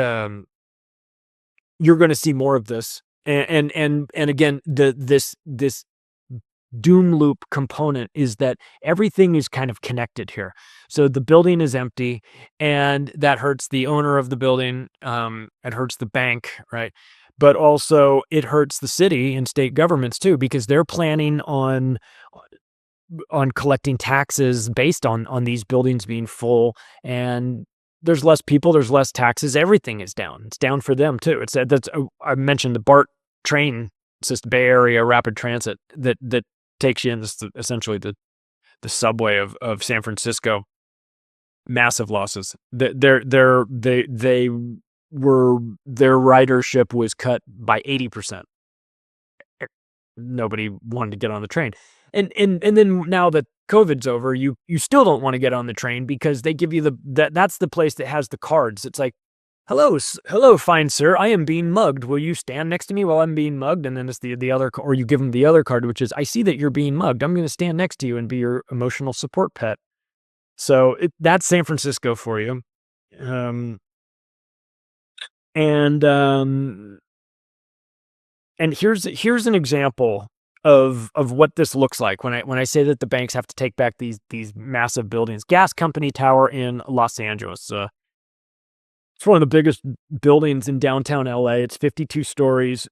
you're going to see more of this. And again, this doom loop component is that everything is kind of connected here. So the building is empty, and that hurts the owner of the building. It hurts the bank, right? But also it hurts the city and state governments too, because they're planning on collecting taxes based on these buildings being full, and there's less people, there's less taxes, everything is down. It's down for them too. I mentioned the BART train system, Bay Area Rapid Transit, that takes you in. This is essentially the subway of San Francisco. Massive losses. Their ridership was cut by 80%. Nobody wanted to get on the train. And then now that COVID's over, you still don't want to get on the train because they give you that's the place that has the cards. It's like, hello, fine sir, I am being mugged. Will you stand next to me while I'm being mugged? And then it's the other, or you give them the other card, which is, I see that you're being mugged. I'm going to stand next to you and be your emotional support pet. So that's San Francisco for you. And here's an example of what this looks like when I say that the banks have to take back these massive buildings. Gas Company Tower in Los Angeles. It's one of the biggest buildings in downtown LA. It's 52 stories.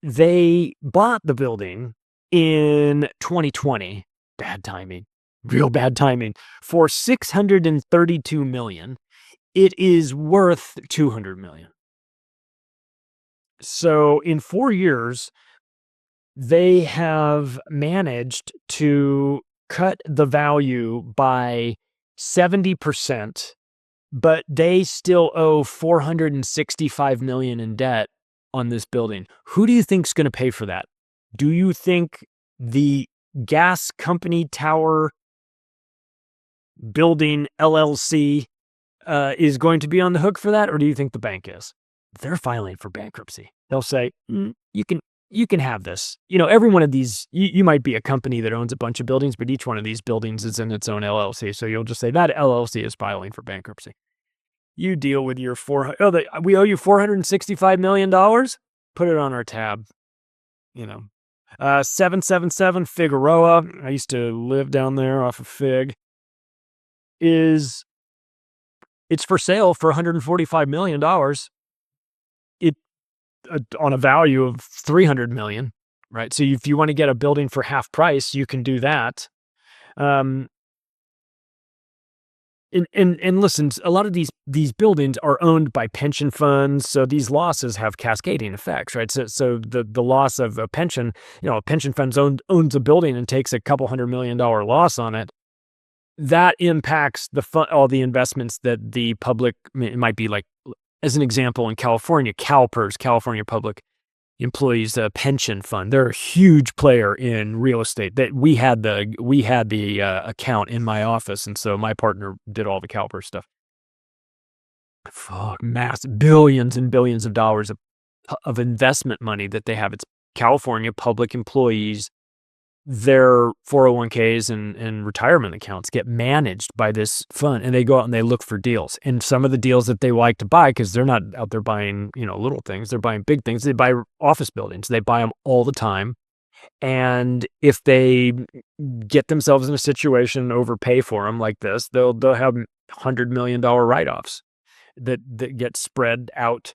They bought the building in 2020. Bad timing. Real bad timing. For $632 million. It is worth $200 million. So in 4 years, they have managed to cut the value by 70%, but they still owe $465 million in debt on this building. Who do you think's going to pay for that? Do you think the gas company tower building LLC is going to be on the hook for that, or do you think the bank is? They're filing for bankruptcy. They'll say, you can have this. Every one of these, you might be a company that owns a bunch of buildings, but each one of these buildings is in its own LLC. So you'll just say that LLC is filing for bankruptcy. You deal with your we owe you $465 million. Put it on our tab. 777 Figueroa. I used to live down there off of Fig. It's for sale for $145 million. On a value of $300 million, right? So if you want to get a building for half price, you can do that. And listen, a lot of these buildings are owned by pension funds, so these losses have cascading effects, right? So the loss of a pension, a pension fund owns a building and takes a couple $100 million loss on it. That impacts all the investments that the public, it might be like, as an example, in California, CalPERS, California Public Employees Pension Fund. They're a huge player in real estate. That we had the account in my office, and so my partner did all the CalPERS stuff. Massive billions and billions of dollars of investment money that they have. It's California Public Employees. Their 401ks and retirement accounts get managed by this fund, and they go out and they look for deals. And some of the deals that they like to buy, because they're not out there buying, little things, they're buying big things. They buy office buildings. They buy them all the time. And if they get themselves in a situation, overpay for them like this, they'll have $100 million write-offs that get spread out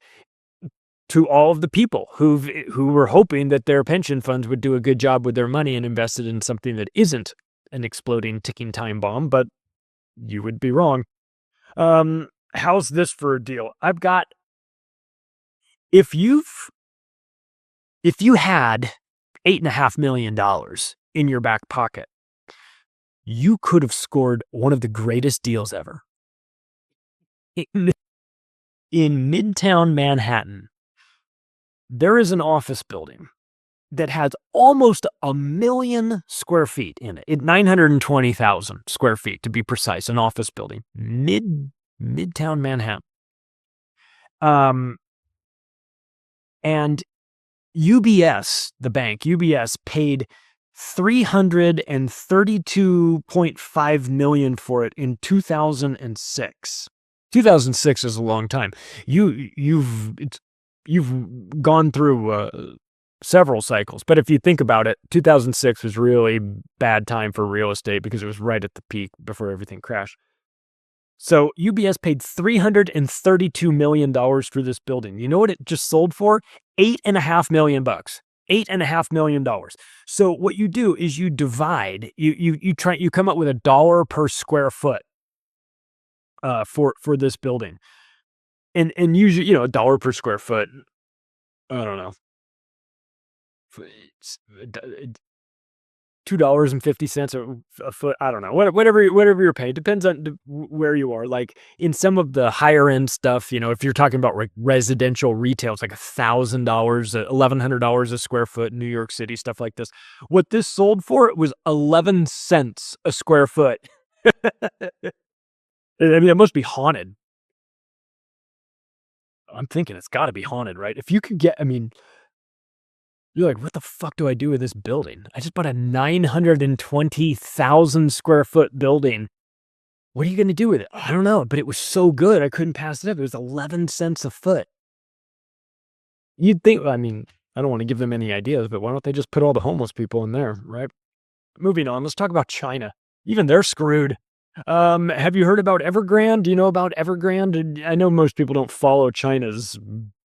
to all of the people who were hoping that their pension funds would do a good job with their money and invested in something that isn't an exploding, ticking time bomb, but you would be wrong. How's this for a deal? I've got, if you had $8.5 million in your back pocket, you could have scored one of the greatest deals ever. In Midtown Manhattan, there is an office building that has almost 1 million square feet in it. 920,000 square feet, to be precise, an office building. Midtown Manhattan. And UBS, the bank, UBS paid $332.5 million for it in 2006. 2006 is a long time. You've gone through several cycles, but if you think about it, 2006 was really bad time for real estate because it was right at the peak before everything crashed. So UBS paid $332 million for this building. You know what it just sold for? $8.5 million. $8.5 million. So what you do is you divide. You come up with $1 per square foot for this building. And usually, $1 per square foot, I don't know, $2.50 a foot. I don't know, whatever you're paying. Depends on where you are. Like in some of the higher end stuff, if you're talking about like residential retail, it's like $1,000, $1,100 a square foot in New York City, stuff like this. What this sold for, it was 11 cents a square foot. I mean, it must be haunted. I'm thinking it's got to be haunted, right? If you could get, you're like, what the fuck do I do with this building? I just bought a 920,000 square foot building. What are you going to do with it? I don't know, but it was so good, I couldn't pass it up. It was 11 cents a foot. You'd think, I don't want to give them any ideas, but why don't they just put all the homeless people in there, right? Moving on, let's talk about China. Even they're screwed. Have you heard about Evergrande? Do you know about Evergrande? I know most people don't follow China's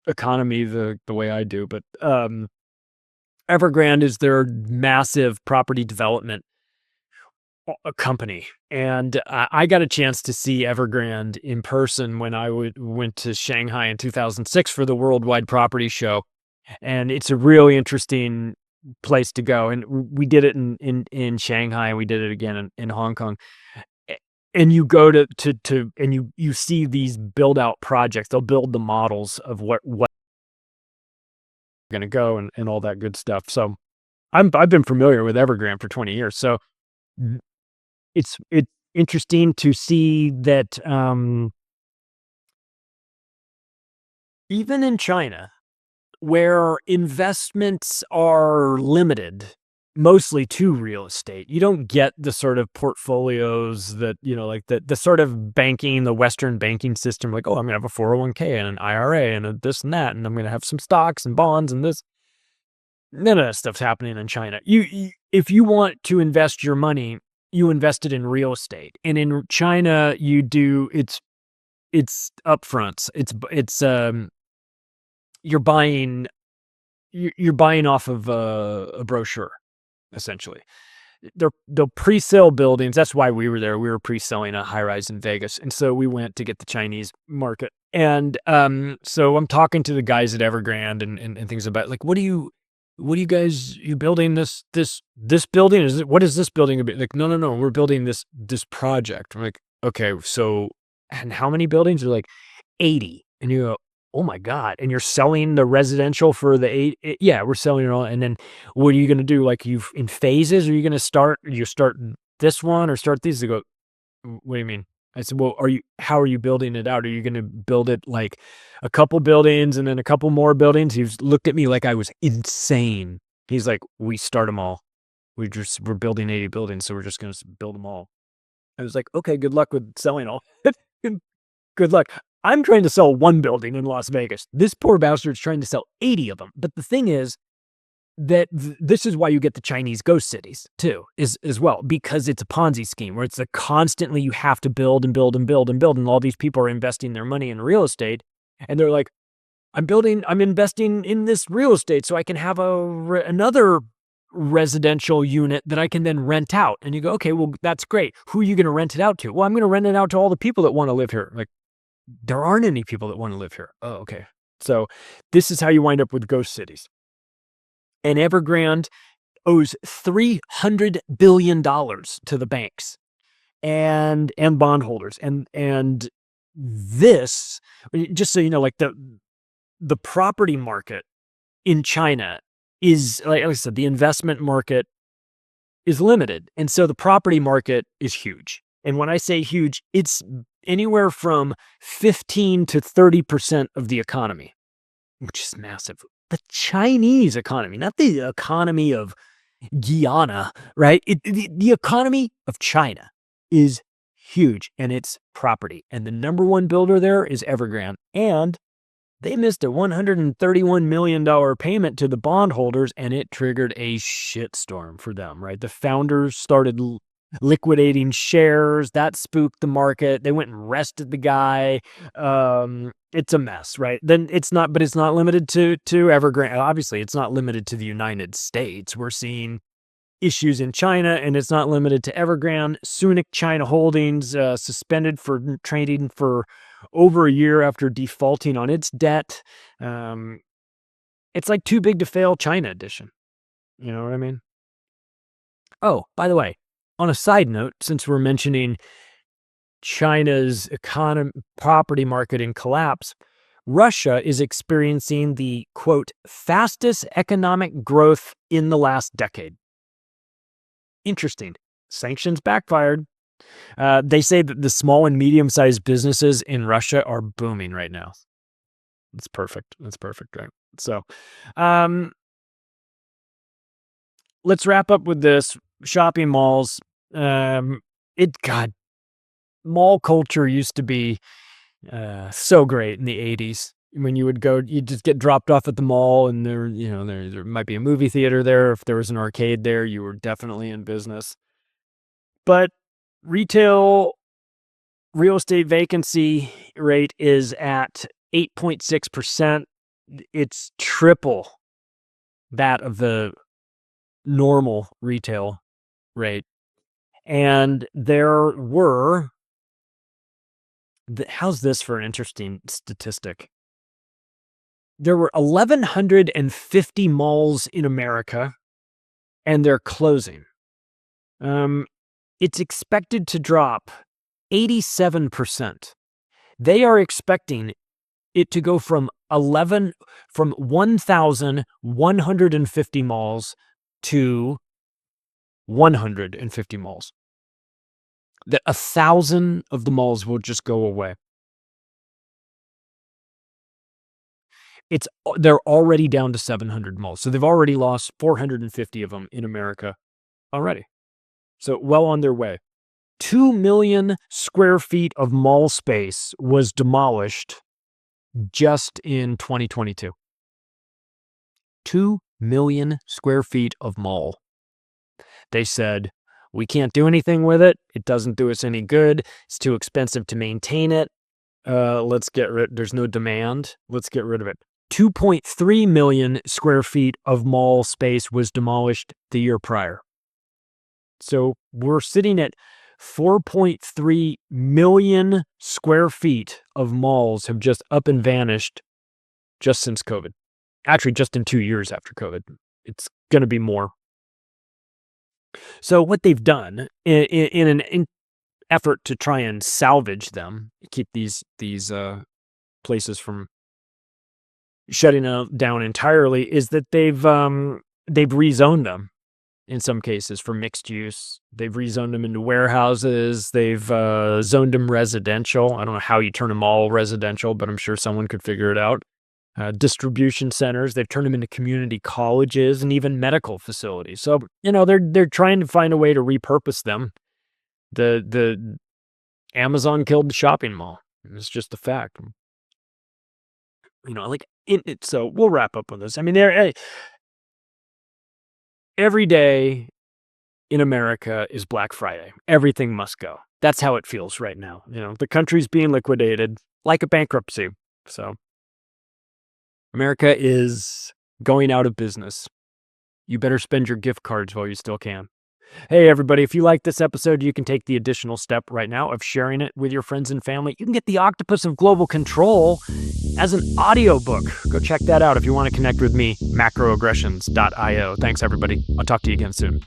economy the way I do, but Evergrande is their massive property development company. And I got a chance to see Evergrande in person when I went to Shanghai in 2006 for the Worldwide Property Show. And it's a really interesting place to go. And we did it in Shanghai. We did it again in Hong Kong. And you go to and you see these build out projects. They'll build the models of what going to go and all that good stuff. So I've been familiar with Evergrande for 20 years. So it's interesting to see that even in China, where investments are limited mostly to real estate, you don't get the sort of portfolios that, like the sort of banking, the Western banking system, like, oh, I'm going to have a 401k and an IRA and a this and that, and I'm going to have some stocks and bonds and this. None of that stuff's happening in China. If you want to invest your money, you invest it in real estate. And in China, you do, it's upfronts. You're buying off of a brochure, essentially. They'll pre-sell buildings. That's why we were there. We were pre-selling a high-rise in Vegas. And so we went to get the Chinese market. And so I'm talking to the guys at Evergrande and things about, like, what are you building this building? What is this building gonna be? Like, no, we're building this project. I'm like, okay, so, and how many buildings? They're like 80. And you go, oh my God. And you're selling the residential for the 8? Yeah, we're selling it all. And then what are you going to do? Like, in phases? Are you going to start this one or start these? They go, what do you mean? I said, well, how are you building it out? Are you going to build it like a couple buildings and then a couple more buildings? He looked at me like I was insane. He's like, we start them all. We're building 80 buildings, so we're just going to build them all. I was like, okay, good luck with selling all. Good luck. I'm trying to sell one building in Las Vegas. This poor bastard's trying to sell 80 of them. But the thing is that this is why you get the Chinese ghost cities too, as well, because it's a Ponzi scheme where it's constantly you have to build and build and build and build. And all these people are investing their money in real estate. And they're like, I'm investing in this real estate so I can have another residential unit that I can then rent out. And you go, okay, well, that's great. Who are you going to rent it out to? Well, I'm going to rent it out to all the people that want to live here. Like, there aren't any people that want to live here. Oh, okay. So this is how you wind up with ghost cities. And Evergrande owes $300 billion to the banks and bondholders. And this, just so you know, like the property market in China is, like I said, the investment market is limited. And so the property market is huge. And when I say huge, it's anywhere from 15 to 30% of the economy, which is massive. The Chinese economy, not the economy of Guyana, right? The economy of China is huge, and it's property. And the number one builder there is Evergrande. And they missed a $131 million payment to the bondholders, and it triggered a shitstorm for them, right? The founders started liquidating shares. That spooked the market. They went and arrested the guy. It's a mess, right? Then it's not limited to Evergrande. Obviously, it's not limited to the United States. We're seeing issues in China, and it's not limited to Evergrande. Sunic China Holdings suspended for trading for over a year after defaulting on its debt. It's like too big to fail China edition. You know what I mean? Oh, by the way, on a side note, since we're mentioning China's property market in collapse, Russia is experiencing the, quote, fastest economic growth in the last decade. Interesting. Sanctions backfired. They say that the small and medium-sized businesses in Russia are booming right now. That's perfect. That's perfect, right? So, let's wrap up with this. Shopping malls. Mall culture used to be so great in the 80s. When you would go, you'd just get dropped off at the mall, and there might be a movie theater there. If there was an arcade there, you were definitely in business. But real estate vacancy rate is at 8.6%. It's triple that of the normal retail rate. And there were, how's this for an interesting statistic? there were 1,150 malls in America, and they're closing. It's expected to drop 87%. They are expecting it to go from 1,150 malls to 150 malls. That 1,000 of the malls will just go away. They're already down to 700 malls. So they've already lost 450 of them in America already. So well on their way. 2 million square feet of mall space was demolished just in 2022. 2 million square feet of mall. They said, we can't do anything with it. It doesn't do us any good. It's too expensive to maintain it. There's no demand. Let's get rid of it. 2.3 million square feet of mall space was demolished the year prior. So we're sitting at 4.3 million square feet of malls have just up and vanished just since COVID. Actually, just in 2 years after COVID. It's going to be more. So what they've done in an effort to try and salvage them, keep these places from shutting down entirely, is that they've rezoned them in some cases for mixed use. They've rezoned them into warehouses. They've zoned them residential. I don't know how you turn them all residential, but I'm sure someone could figure it out. Distribution centers. They've turned them into community colleges and even medical facilities. So, they're trying to find a way to repurpose them. The Amazon killed the shopping mall. It's just a fact. So we'll wrap up on this. I mean, every day in America is Black Friday. Everything must go. That's how it feels right now. The country's being liquidated like a bankruptcy. So America is going out of business. You better spend your gift cards while you still can. Hey, everybody, if you like this episode, you can take the additional step right now of sharing it with your friends and family. You can get The Octopus of Global Control as an audiobook. Go check that out if you want to connect with me, macroaggressions.io. Thanks, everybody. I'll talk to you again soon.